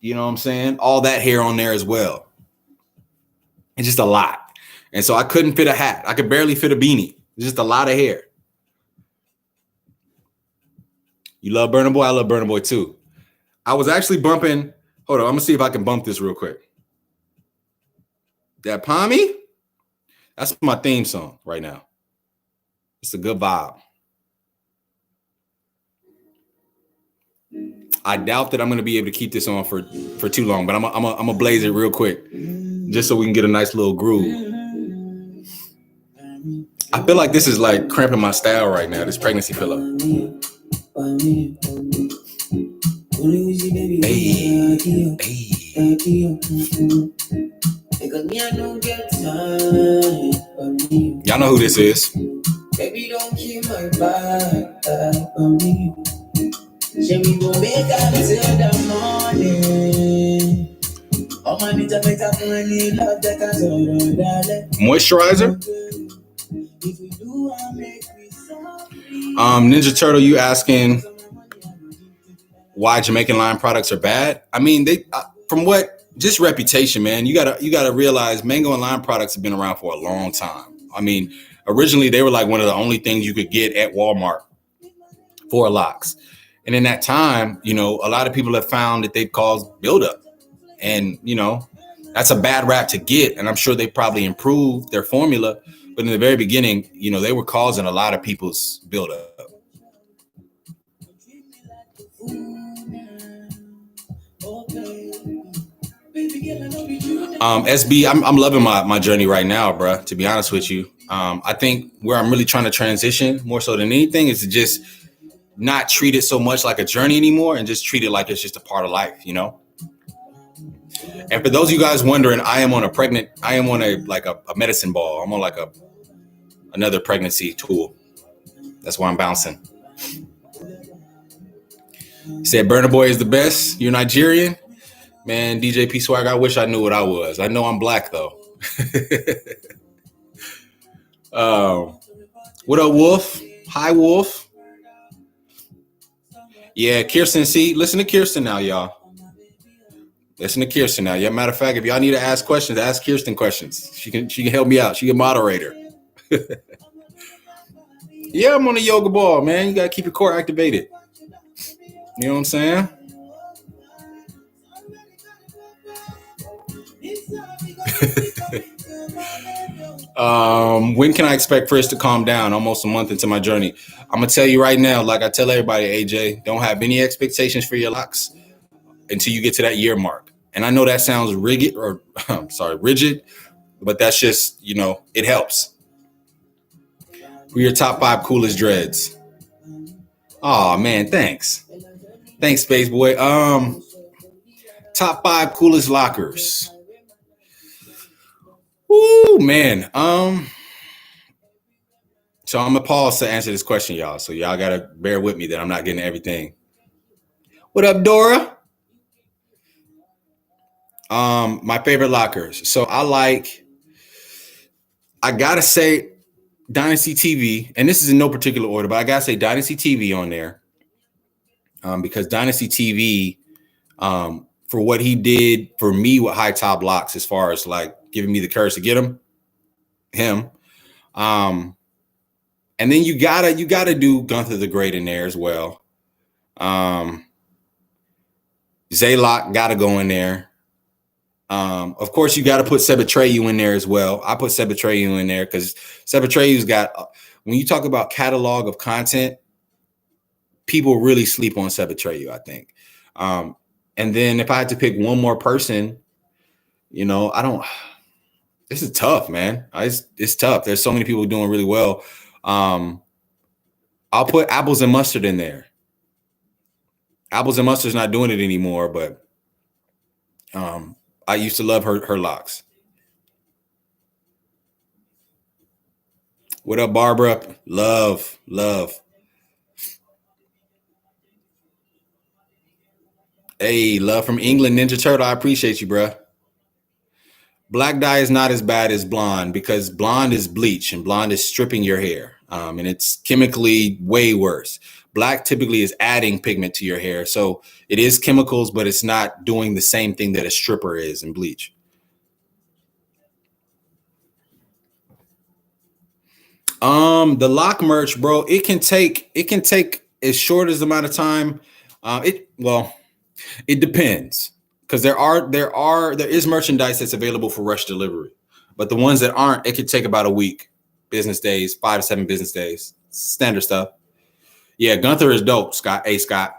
you know what I'm saying? All that hair on there as well. It's just a lot. And so I couldn't fit a hat. I could barely fit a beanie. It's just a lot of hair. You love Burna Boy? I love Burna Boy too. I was actually bumping. Hold on. I'm going to see if I can bump this real quick. That Pommy? That's my theme song right now. It's a good vibe. I doubt that I'm going to be able to keep this on for too long, but I'm going to blaze it real quick just so we can get a nice little groove. I feel like this is like cramping my style right now, this pregnancy pillow. Hey, hey. Y'all know who this is. Baby, don't keep my vibe on me. She go make up till the morning. Moisturizer. Ninja Turtle, you asking why Jamaican line products are bad? I mean, they from what just reputation, man. You gotta realize mango and lime products have been around for a long time. I mean, originally they were like one of the only things you could get at Walmart for locks. And in that time, you know, a lot of people have found that they've caused buildup. And, you know, that's a bad rap to get. And I'm sure they probably improved their formula. But in the very beginning, you know, they were causing a lot of people's buildup. SB, I'm loving my journey right now, bro, to be honest with you. I think where I'm really trying to transition more so than anything is to just not treat it so much like a journey anymore and just treat it like it's just a part of life, you know? And for those of you guys wondering, I am on a medicine ball. I'm on like another pregnancy tool. That's why I'm bouncing. He said Burna Boy is the best. You're Nigerian? Man, DJ P Swag, I wish I knew what I was. I know I'm black though. What up, Wolf? Hi, Wolf. Yeah, Kirsten, see, listen to Kirsten now, y'all. Listen to Kirsten now. Yeah, matter of fact, if y'all need to ask questions, ask Kirsten questions. She can help me out. She can moderate her. Yeah, I'm on a yoga ball, man. You gotta keep your core activated. You know what I'm saying? When can I expect Frizz to calm down? Almost a month into my journey. I'm gonna tell you right now, like I tell everybody, AJ, don't have any expectations for your locks until you get to that year mark. And I know that sounds rigid, but that's just, you know, it helps. Who are your top 5 coolest dreads? Oh man, thanks. Thanks, Space Boy. Top 5 coolest lockers. Ooh, man. So I'm gonna pause to answer this question, y'all. So y'all gotta bear with me that I'm not getting everything. What up, Dora? My favorite lockers. So I gotta say Dynasty TV, and this is in no particular order, but I gotta say Dynasty TV on there. Because Dynasty TV, for what he did for me with high top locks, as far as like giving me the courage to get him. And then you gotta do Gunther the Great in there as well. Zaylock gotta go in there. Of course, you got to put Sebetreyu in there as well. I put Sebetreyu in there because Sebetreyu's got, when you talk about catalog of content, people really sleep on Sebetreyu, I think. And then if I had to pick one more person, you know, this is tough, man. It's tough. There's so many people doing really well. I'll put Apples and Mustard in there. Apples and Mustard's not doing it anymore, but I used to love her locks. What up, Barbara? Love. Hey, love from England, Ninja Turtle. I appreciate you, bro. Black dye is not as bad as blonde because blonde is bleach and blonde is stripping your hair. And it's chemically way worse. Black typically is adding pigment to your hair. So it is chemicals, but it's not doing the same thing that a stripper is in bleach. The lock merch, bro, it can take as short as amount of time. It depends, because there is merchandise that's available for rush delivery, but the ones that aren't, it could take about a week, business days, 5 to 7 business days, standard stuff. Yeah, Gunther is dope, Scott. Scott.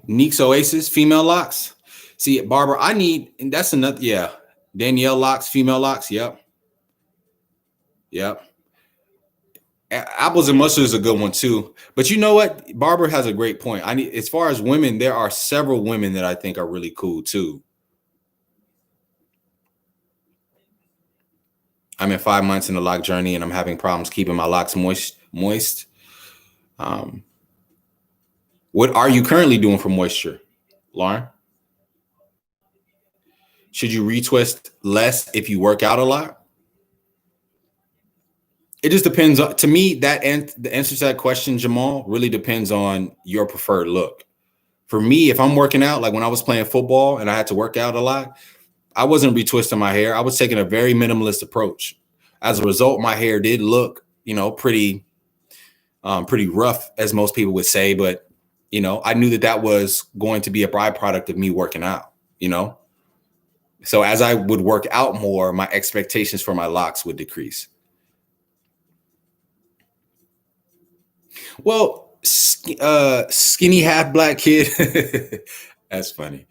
Neek's Oasis, female locks. See, Barbara, I need, and that's another, yeah. Danielle locks, female locks. Yep. Yep. Apples and mustard is a good one too. But you know what? Barbara has a great point. I need, as far as women, there are several women that I think are really cool too. I'm in 5 months in the lock journey and I'm having problems keeping my locks moist. What are you currently doing for moisture, Lauren? Should you retwist less if you work out a lot? It just depends on, to me, the answer to that question, Jamal, really depends on your preferred look. For me, if I'm working out, like when I was playing football and I had to work out a lot, I wasn't retwisting my hair. I was taking a very minimalist approach. As a result, my hair did look, pretty rough, as most people would say. But, I knew that was going to be a byproduct of me working out, So as I would work out more, my expectations for my locks would decrease. Well, skinny half black kid. That's funny.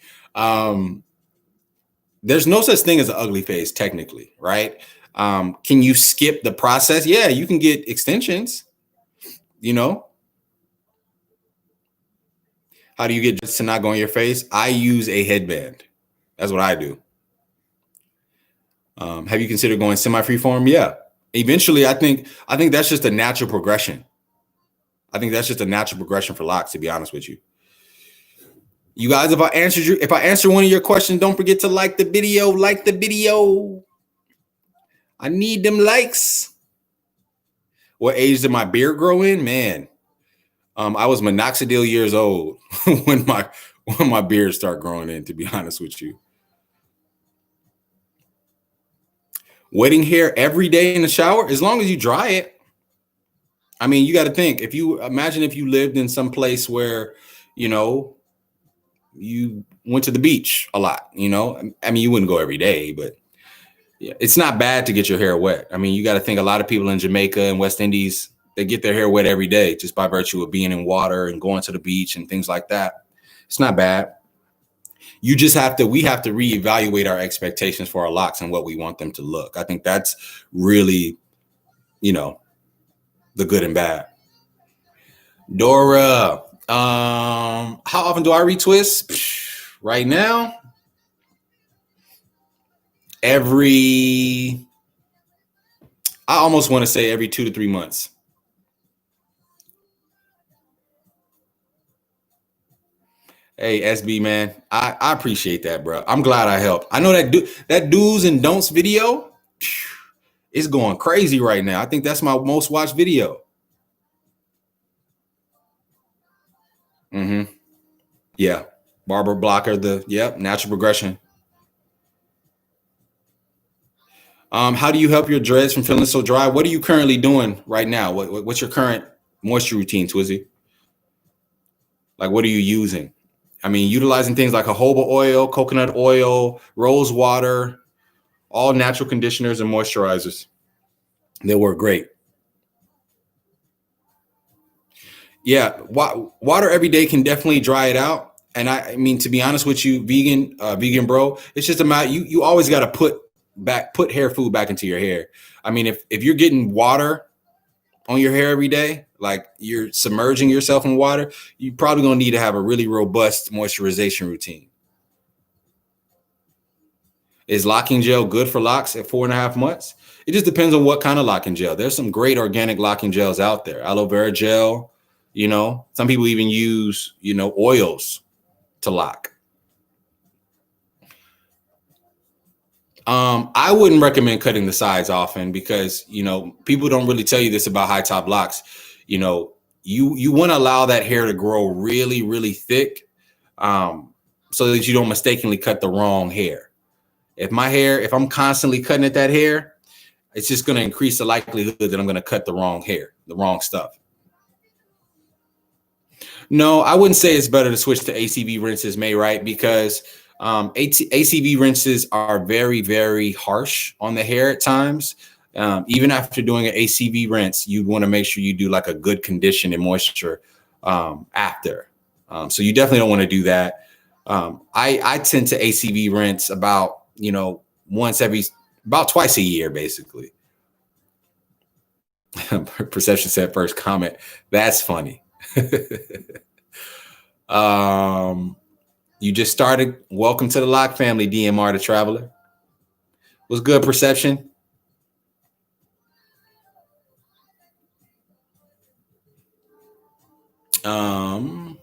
There's no such thing as an ugly face, technically, right? Can you skip the process? Yeah, you can get extensions. How do you get just to not go on your face? I use a headband. That's what I do. Have you considered going semi-freeform? Yeah. Eventually, I think that's just a natural progression. I think that's just a natural progression for locks, to be honest with you. You guys, if I answer one of your questions, don't forget to like the video. Like the video. I need them likes. What age did my beard grow in? Man, I was minoxidil years old when my beard started growing in, to be honest with you. Wetting hair every day in the shower, as long as you dry it. I mean, you got to think, if you lived in some place where, you went to the beach a lot, I mean, you wouldn't go every day, but yeah, it's not bad to get your hair wet. I mean, you got to think, a lot of people in Jamaica and West Indies, they get their hair wet every day just by virtue of being in water and going to the beach and things like that. It's not bad. We have to reevaluate our expectations for our locks and what we want them to look. I think that's really, the good and bad. Dora, how often do I retwist? Right now, I almost want to say every 2 to 3 months. Hey, SB, man, I appreciate that, bro. I'm glad I helped. I know that do's and don'ts video is going crazy right now. I think that's my most watched video. Yeah. Barber blocker, natural progression. How do you help your dreads from feeling so dry? What are you currently doing right now? What's your current moisture routine, Twizzy? Like, what are you using? I mean, utilizing things like jojoba oil, coconut oil, rose water, all natural conditioners and moisturizers. They work great. Yeah, water every day can definitely dry it out. And I mean, to be honest with you, vegan bro, it's just about you always got to put hair food back into your hair. I mean, if you're getting water on your hair every day, like you're submerging yourself in water, you probably gonna need to have a really robust moisturization routine. Is locking gel good for locks at 4.5 months? It just depends on what kind of locking gel. There's some great organic locking gels out there. Aloe vera gel, some people even use, oils to lock. I wouldn't recommend cutting the sides often because, you know, people don't really tell you this about high top locks. You know, you want to allow that hair to grow really, really thick, so that you don't mistakenly cut the wrong hair. If I'm constantly cutting at that hair, it's just going to increase the likelihood that I'm going to cut the wrong hair, the wrong stuff. No, I wouldn't say it's better to switch to ACV rinses, May, right? Because ACV rinses are very, very harsh on the hair at times. Even after doing an ACV rinse, you'd want to make sure you do like a good condition and moisture after. So you definitely don't want to do that. I tend to ACV rinse about, you know, about twice a year, basically. Perception said first comment. That's funny. You just started. Welcome to the Lock family, DMR the Traveler. What's good, Perception? Um,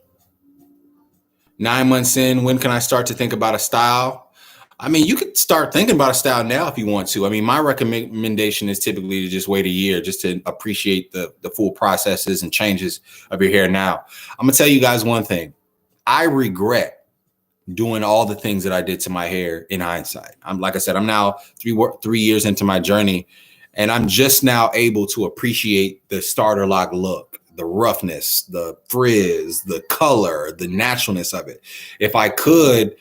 9 months in, when can I start to think about a style? I mean, you could start thinking about a style now if you want to. I mean, my recommendation is typically to just wait a year just to appreciate the full processes and changes of your hair now. I'm going to tell you guys one thing. I regret doing all the things that I did to my hair in hindsight. Like I said, I'm now 3 years into my journey, and I'm just now able to appreciate the starter lock look, the roughness, the frizz, the color, the naturalness of it. If I could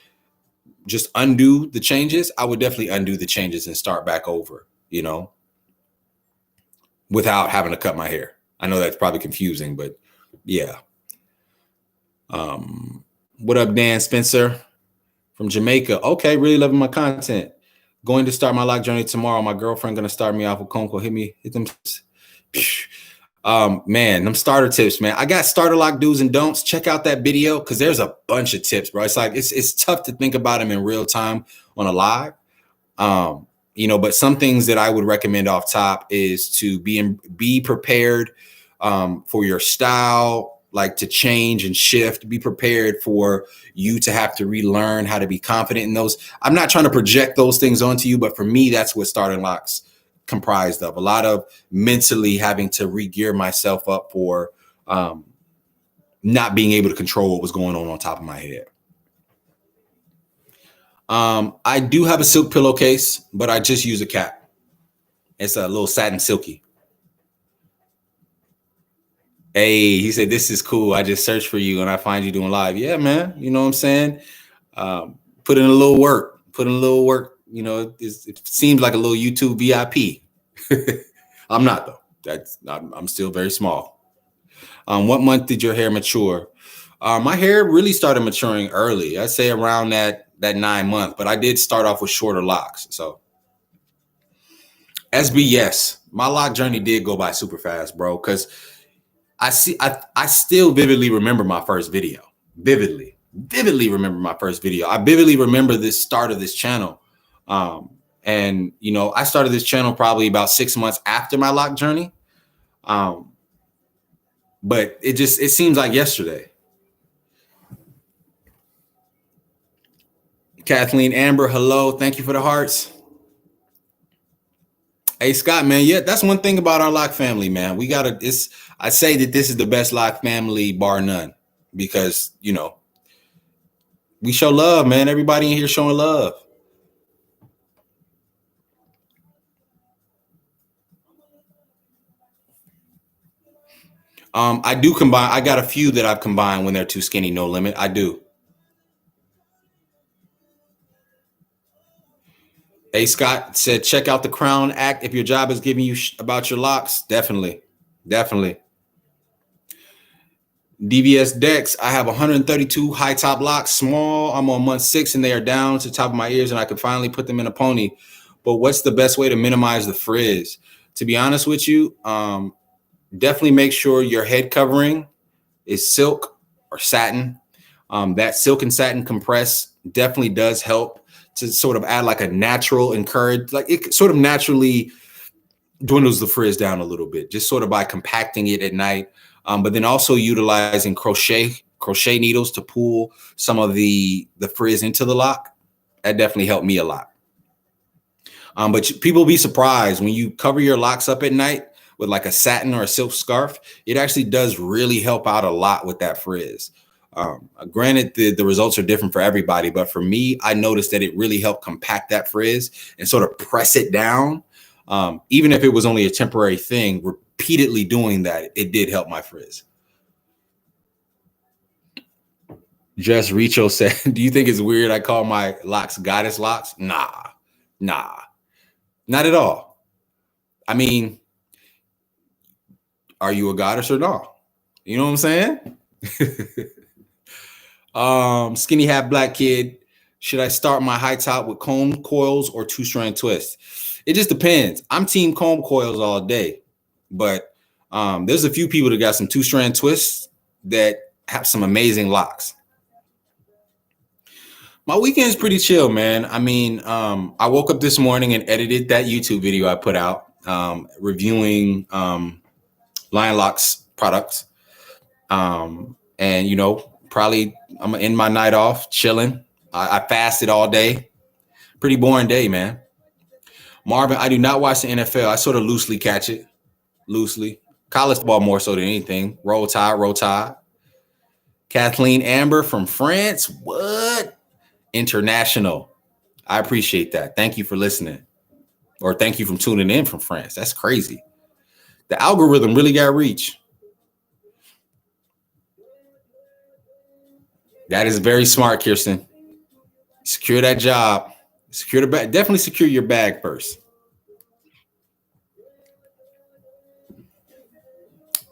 just undo the changes, I would definitely undo the changes and start back over, you know, without having to cut my hair. I know that's probably confusing, but yeah. What up, Dan Spencer from Jamaica? Okay, really loving my content. Going to start my lock journey tomorrow. My girlfriend gonna start me off with Conco. Hit them. Man, them starter tips, man. I got starter lock do's and don'ts. Check out that video because there's a bunch of tips, bro. It's like it's tough to think about them in real time on a live. You know, but some things that I would recommend off top is to be prepared for your style, like to change and shift. Be prepared for you to have to relearn how to be confident in those. I'm not trying to project those things onto you, but for me, that's what starter locks comprised of. A lot of mentally having to re-gear myself up for not being able to control what was going on top of my head. I do have a silk pillowcase, but I just use a cap. It's a little satin silky. Hey, he said, this is cool. I just searched for you and I find you doing live. Yeah, man. You know what I'm saying? Put in a little work. You know, it seems like a little YouTube VIP. I'm not, though. I'm still very small. What month did your hair mature? My hair really started maturing early. I'd say around that 9 month, but I did start off with shorter locks. So SB, yes, my lock journey did go by super fast, bro. Because I still vividly remember my first video. Vividly remember my first video. I vividly remember this start of this channel. And you know, I started this channel probably about 6 months after my lock journey. But it seems like yesterday. Kathleen Amber, hello. Thank you for the hearts. Hey, Scott, man. Yeah, that's one thing about our lock family, man. I say that this is the best lock family, bar none, because, you know, we show love, man. Everybody in here showing love. I do combine. I got a few that I've combined when they're too skinny, no limit. I do. Hey, Scott said, check out the Crown Act. If your job is giving you about your locks, definitely. DVS Dex, I have 132 high top locks, small. I'm on month 6 and they are down to the top of my ears and I could finally put them in a pony. But what's the best way to minimize the frizz? To be honest with you, definitely make sure your head covering is silk or satin. That silk and satin compress definitely does help to sort of add like a natural encourage, like it sort of naturally dwindles the frizz down a little bit, just sort of by compacting it at night. But then also utilizing crochet needles to pull some of the frizz into the lock. That definitely helped me a lot. But people be surprised when you cover your locks up at night with like a satin or a silk scarf. It actually does really help out a lot with that frizz. Granted, the results are different for everybody, but for me, I noticed that it really helped compact that frizz and sort of press it down. Even if it was only a temporary thing, repeatedly doing that, it did help my frizz. Just Richo said, do you think it's weird I call my locks goddess locks? Nah, not at all. I mean, are you a goddess or not? You know what I'm saying? Skinny half black kid. Should I start my high top with comb coils or 2-strand twist? It just depends. I'm team comb coils all day, but there's a few people that got some 2-strand twists that have some amazing locks. My weekend's pretty chill, man. I mean, I woke up this morning and edited that YouTube video I put out reviewing Locks products. And, you know, probably I'm gonna end my night off chilling. I fasted all day. Pretty boring day, man. Marvin, I do not watch the NFL. I sort of loosely catch it. Loosely. College ball more so than anything. Roll Tide, Roll Tide. Kathleen Amber from France. What? International. I appreciate that. Thank you for listening. Or thank you for tuning in from France. That's crazy. The algorithm really got reach. That is very smart, Kirsten. Secure that job. Secure the bag. Definitely secure your bag first.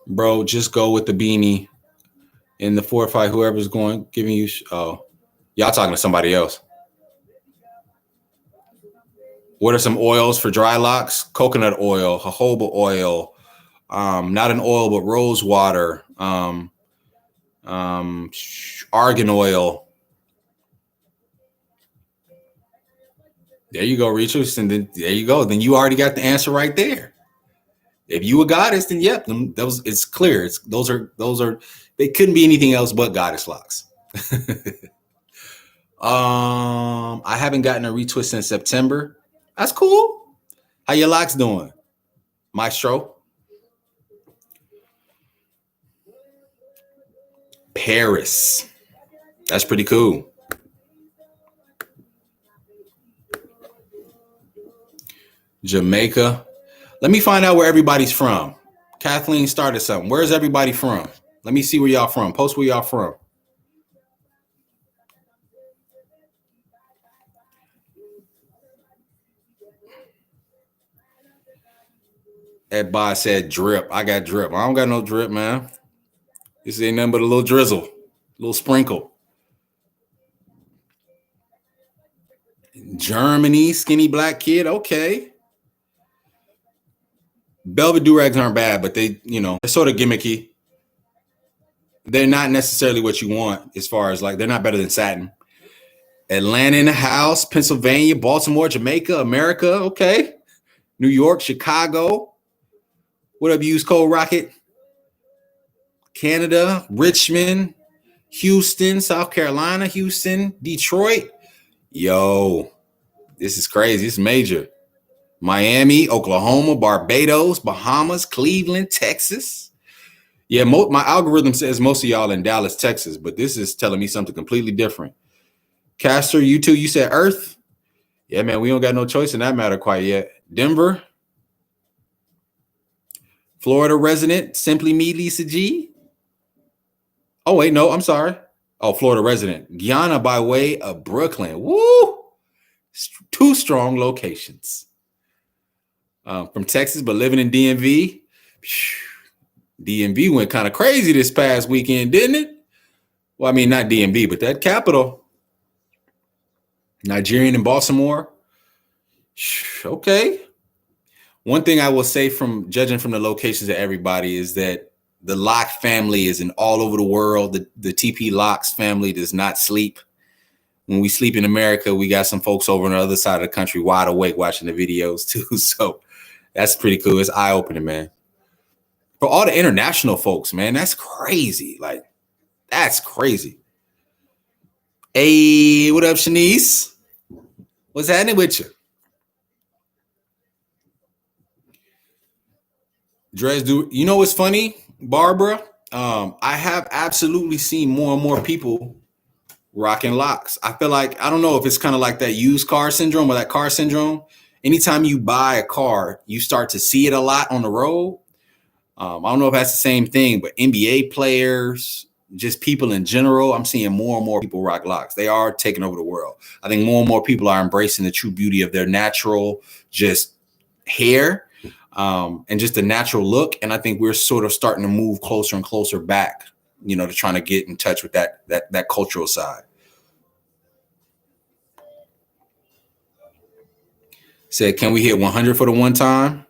Bro, just go with the beanie in the 4 or 5, whoever's going, giving you. Oh, y'all talking to somebody else. What are some oils for dry locks? Coconut oil, jojoba oil, not an oil, but rose water, argan oil. There you go, Richards, and then there you go. Then you already got the answer right there. If you a goddess, then yep, those it's clear. Those are they couldn't be anything else but goddess locks. I haven't gotten a retwist since September. That's cool. How your locks doing, Maestro? Paris. That's pretty cool. Jamaica. Let me find out where everybody's from. Kathleen started something. Where's everybody from? Let me see where y'all from. Post where y'all from. That boy said drip. I got drip. I don't got no drip, man. This ain't nothing but a little drizzle, a little sprinkle. Germany, skinny black kid. Okay. Velvet durags aren't bad, but they, you know, they're sort of gimmicky. They're not necessarily what you want as far as like, they're not better than satin. Atlanta in the house, Pennsylvania, Baltimore, Jamaica, America. Okay. New York, Chicago. What up, use Cold Rocket? Canada, Richmond, Houston, South Carolina, Houston, Detroit. Yo, this is crazy. It's major. Miami, Oklahoma, Barbados, Bahamas, Cleveland, Texas. Yeah, my algorithm says most of y'all in Dallas, Texas, but this is telling me something completely different. Castor, you too, you said Earth? Yeah, man, we don't got no choice in that matter quite yet. Denver. Florida resident, Simply Me, Lisa G. Oh, wait, no, I'm sorry. Oh, Florida resident. Guyana by way of Brooklyn. Woo! 2 strong locations. From Texas, but living in DMV. DMV went kind of crazy this past weekend, didn't it? Well, I mean, not DMV, but that capital. Nigerian in Baltimore. Okay. One thing I will say from judging from the locations of everybody is that the Lock family is in all over the world. The TP Locks family does not sleep. When we sleep in America, we got some folks over on the other side of the country wide awake watching the videos too. So that's pretty cool. It's eye-opening, man. For all the international folks, man, that's crazy. Like, that's crazy. Hey, what up, Shanice? What's happening with you? Dreads do. You know what's funny, Barbara? I have absolutely seen more and more people rocking locks. I feel like, I don't know if it's kind of like that used car syndrome or that car syndrome. Anytime you buy a car, you start to see it a lot on the road. I don't know if that's the same thing, but NBA players, just people in general, I'm seeing more and more people rock locks. They are taking over the world. I think more and more people are embracing the true beauty of their natural just hair, and just the natural look. And I think we're sort of starting to move closer and closer back, to trying to get in touch with that cultural side. Said, can we hit 100 for the one time?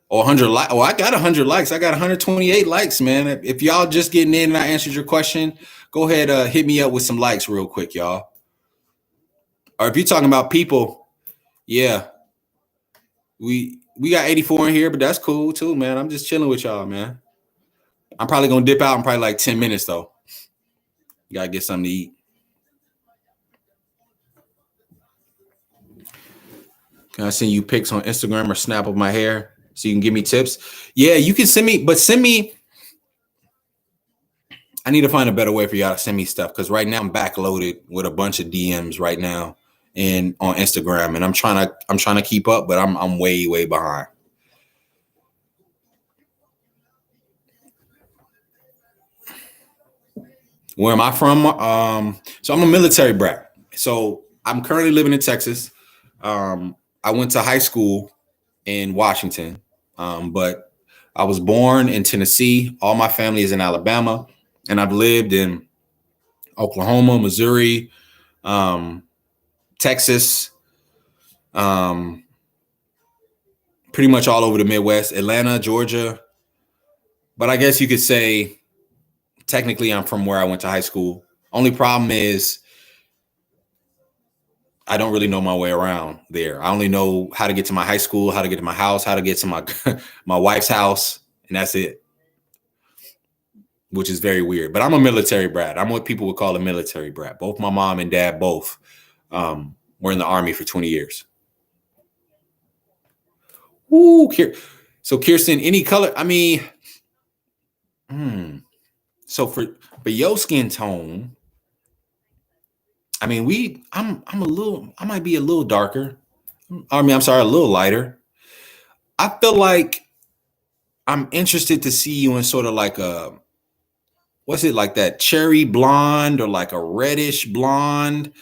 Or 100 likes. Oh, I got 100 likes. I got 128 likes, man. If y'all just getting in and I answered your question, go ahead, hit me up with some likes real quick, y'all. Or if you're talking about people, yeah, we got 84 in here, but that's cool too, man. I'm just chilling with y'all, man. I'm probably gonna dip out in probably like 10 minutes though. Gotta get something to eat. Can I send you pics on Instagram or snap of my hair so you can give me tips? Yeah, you can send me, but send me. I need to find a better way for y'all to send me stuff because right now I'm backloaded with a bunch of DMs right now and on Instagram, and I'm trying to keep up, but I'm way behind. Where am I from? So I'm a military brat. So I'm currently living in Texas. I went to high school in Washington, but I was born in Tennessee. All my family is in Alabama, and I've lived in Oklahoma, Missouri, Texas, pretty much all over the Midwest, Atlanta, Georgia. But I guess you could say technically I'm from where I went to high school. Only problem is I don't really know my way around there. I only know how to get to my high school, how to get to my house, how to get to my my wife's house, and that's it. Which is very weird. But I'm a military brat. I'm what people would call a military brat. Both my mom and dad both were in the Army for 20 years. Ooh, so Kirsten, any color? I mean, so for your skin tone, I mean, I might be a little darker. I'm sorry, a little lighter. I feel like I'm interested to see you in sort of like what's it, like that cherry blonde or like a reddish blonde.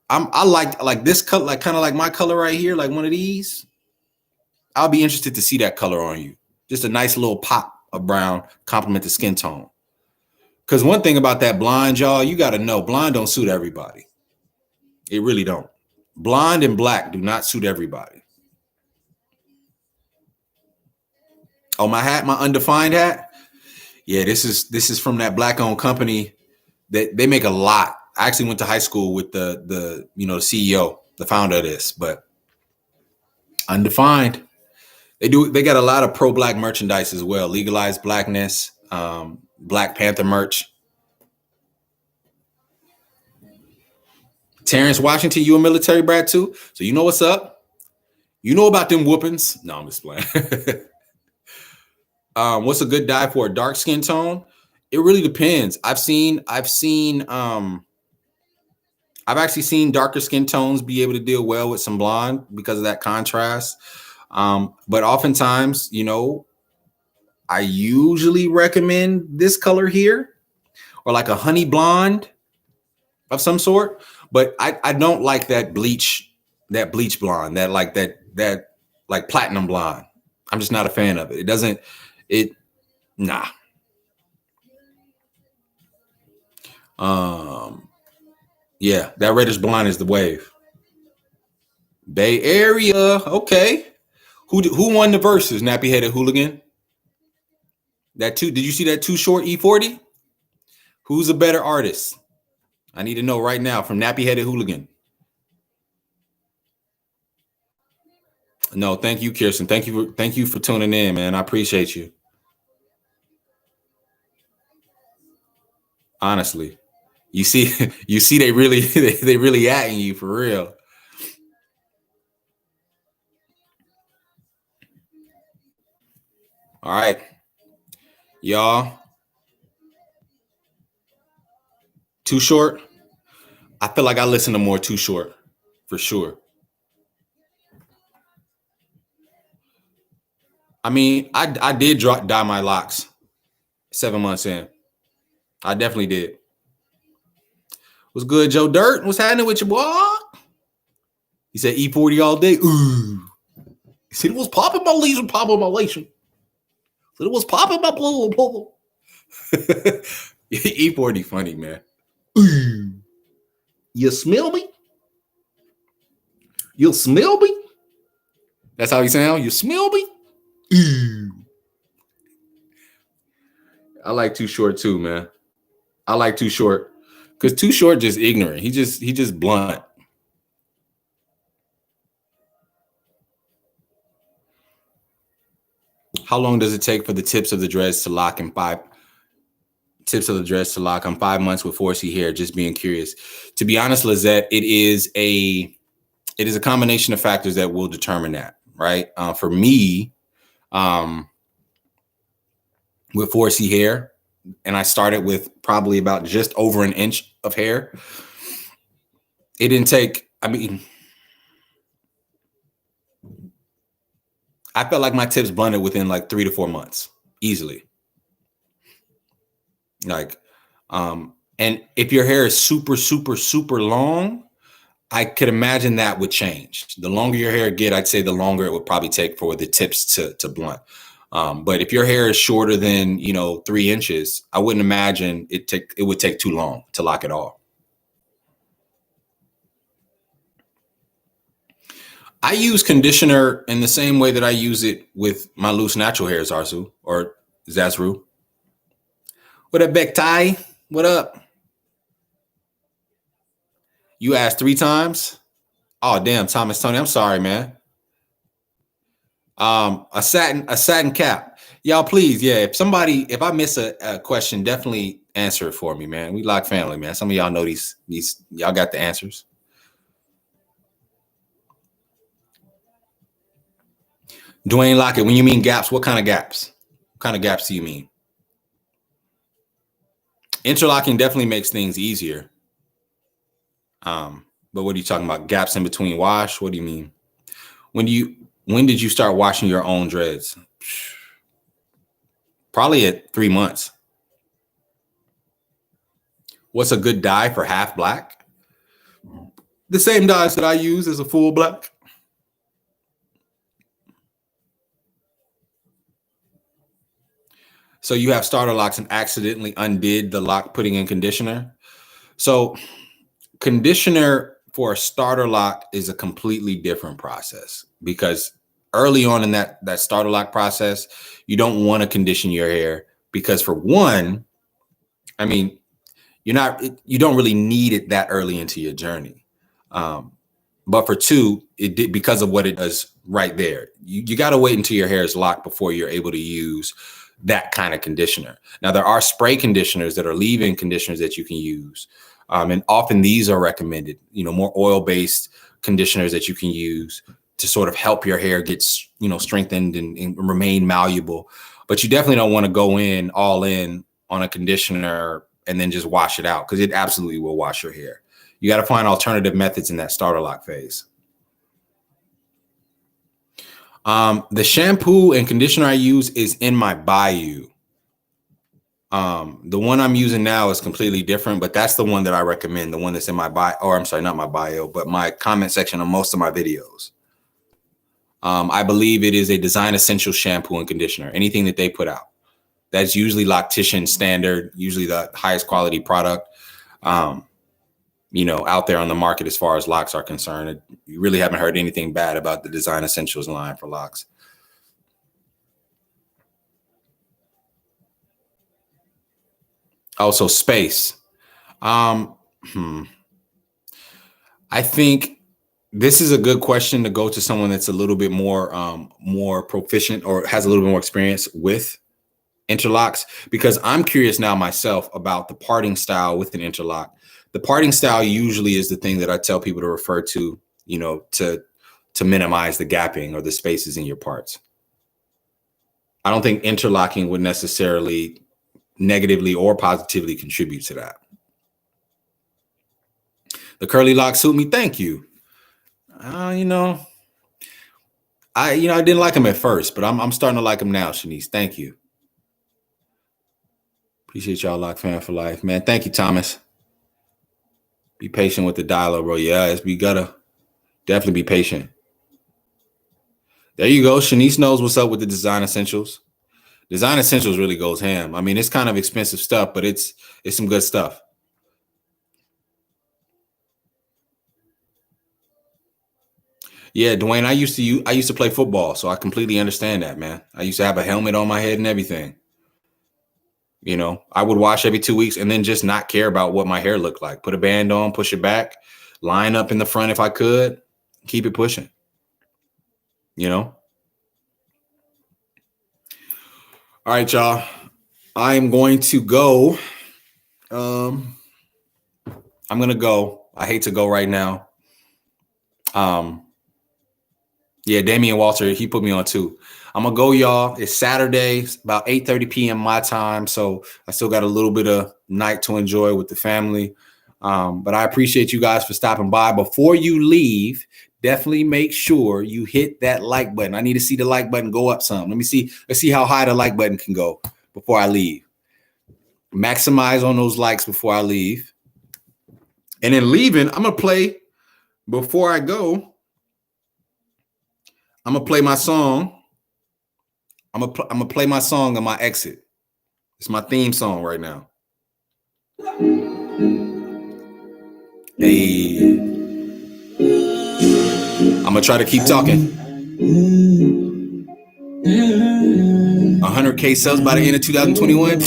I like this color, like kind of like my color right here, like one of these. I'll be interested to see that color on you. Just a nice little pop of brown, complement the skin tone. Because one thing about that blonde, y'all, you got to know, blonde don't suit everybody. It really don't. Blonde and black do not suit everybody. Oh, my hat, my undefined hat. Yeah, this is from that black-owned company that they make a lot. I actually went to high school with the CEO, the founder of this, but undefined. They got a lot of pro-black merchandise as well. Legalized blackness, Black Panther merch. Terrence Washington, you a military brat too? So you know what's up. You know about them whoopings. No, I'm just playing. What's a good dye for a dark skin tone? It really depends. I've actually seen darker skin tones be able to deal well with some blonde because of that contrast. But oftentimes, I usually recommend this color here or like a honey blonde of some sort. But I don't like that bleach blonde, that like platinum blonde. I'm just not a fan of it. Nah. Yeah, that reddish blonde is the wave. Bay Area, okay. Who won the verses? Nappy headed hooligan. Did you see that Too Short E40? Who's a better artist? I need to know right now from Nappy Headed Hooligan. No, thank you, Kirsten. Thank you for tuning in, man. I appreciate you. Honestly, you see, they really they really atting you for real. All right, y'all. Too Short. I feel like I listen to more Too Short for sure. I mean, I did dye my locks 7 months in. I definitely did. What's good, Joe Dirt? What's happening with you, boy? He said E40 all day. Ooh. He said it was popping my laser, popping my laser. Said it was popping my blow. E40 funny, man. Ooh. You smell me? You smell me? That's how he sound. You smell me? Ooh. I like Too Short too, man. I like Too Short because Too Short just ignorant. He just blunt. How long does it take for the tips of the dreads to lock in 5 tips of the dreads to lock on 5 months with 4C hair? Just being curious. To be honest, Lizette, it is a combination of factors that will determine that, right? For me, with 4C hair, and I started with probably about just over an inch of hair. It didn't take, I mean, I felt like my tips blunted within like 3 to 4 months, easily. Like, and if your hair is super, super, super long, I could imagine that would change. The longer your hair get, I'd say the longer it would probably take for the tips to blunt. But if your hair is shorter than 3 inches, I wouldn't imagine it would take too long to lock it off. I use conditioner in the same way that I use it with my loose natural hairs, Arzu or Zazru. What up, Beck Tai? What up? You asked 3 times? Oh, damn, Thomas Tony. I'm sorry, man. A satin cap. Y'all, please, yeah. If I miss a question, definitely answer it for me, man. We like family, man. Some of y'all know these y'all got the answers. Dwayne Lockett, when you mean gaps, what kind of gaps? What kind of gaps do you mean? Interlocking definitely makes things easier. But what are you talking about? Gaps in between wash? What do you mean? When did you start washing your own dreads? Probably at 3 months. What's a good dye for half black? The same dyes that I use as a full black. So you have starter locks and accidentally undid the lock putting in conditioner. So conditioner for a starter lock is a completely different process because early on in that starter lock process, you don't want to condition your hair because for one, I mean, you don't really need it that early into your journey. But for two, because of what it does right there. You got to wait until your hair is locked before you're able to use that kind of conditioner. Now, there are spray conditioners that are leave-in conditioners that you can use. And often these are recommended, more oil-based conditioners that you can use to sort of help your hair get, strengthened and remain malleable. But you definitely don't want to go all in on a conditioner and then just wash it out because it absolutely will wash your hair. You got to find alternative methods in that starter lock phase. The shampoo and conditioner I use is in my Bayou. The one I'm using now is completely different, but that's the one that I recommend. The one that's in my bio, or I'm sorry, not my bio, but my comment section on most of my videos. I believe it is a Design Essentials shampoo and conditioner. Anything that they put out, that's usually Loctician standard, usually the highest quality product. Out there on the market as far as locks are concerned. You really haven't heard anything bad about the Design Essentials line for locks. Also, space. I think this is a good question to go to someone that's a little bit more proficient or has a little bit more experience with interlocks, because I'm curious now myself about the parting style with an interlock. The parting style usually is the thing that I tell people to refer to, to minimize the gapping or the spaces in your parts. I don't think interlocking would necessarily negatively or positively contribute to that. The curly locks suit me. Thank you. I didn't like them at first, but I'm starting to like them now, Shanice. Thank you. Appreciate y'all, Lock Fan for life, man. Thank you, Thomas. Be patient with the dialogue, bro. Yeah, we gotta definitely be patient. There you go. Shanice knows what's up with the Design Essentials. Design Essentials really goes ham. I mean, it's kind of expensive stuff, but it's some good stuff. Yeah, Dwayne, I used to play football, so I completely understand that, man. I used to have a helmet on my head and everything. I would wash every 2 weeks and then just not care about what my hair looked like. Put a band on, push it back, line up in the front if I could, keep it pushing. All right, y'all. I am going to go. I'm going to go. I hate to go right now. Yeah, Damian Walter, he put me on too. I'm going to go, y'all. It's Saturday, about 8:30 p.m. my time, so I still got a little bit of night to enjoy with the family. But I appreciate you guys for stopping by. Before you leave, definitely make sure you hit that like button. I need to see the like button go up some. Let's see how high the like button can go before I leave. Maximize on those likes before I leave. And then leaving, I'm going to play, before I go, I'm going to play my song. I'm gonna play my song on my exit. It's my theme song right now. Hey. I'm gonna try to keep talking. 100K subs by the end of 2021.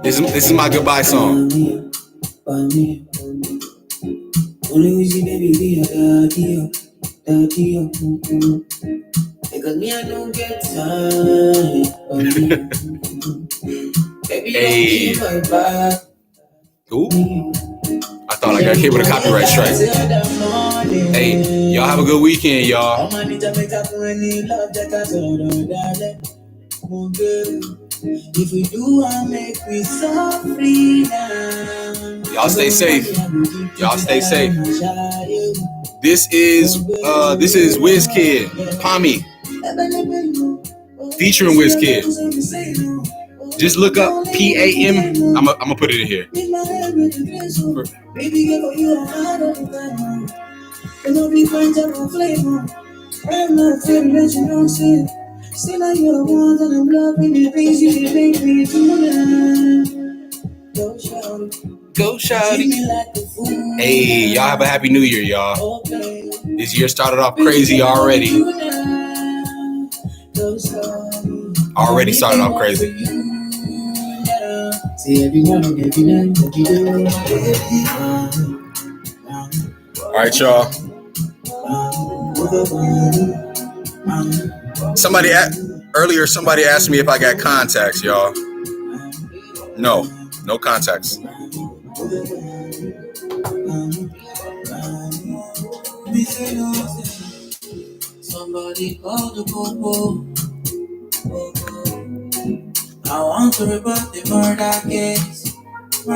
This is my goodbye song. Because me, I don't get time. Baby, hey. Ooh. I thought I got hit with a copyright strike. Hey, y'all have a good weekend, y'all. If we do, I'll make me softly now. Y'all stay safe. Y'all stay safe. This is WizKid, Pommy, featuring WizKid. Just look up PAM. I'm gonna put it in here. Go shawty. Hey, y'all have a happy new year, y'all. This year started off crazy already. Already started off crazy. All right, y'all. Somebody asked me if I got contacts, y'all. No contacts. Somebody call the popo. I want to report the murder case.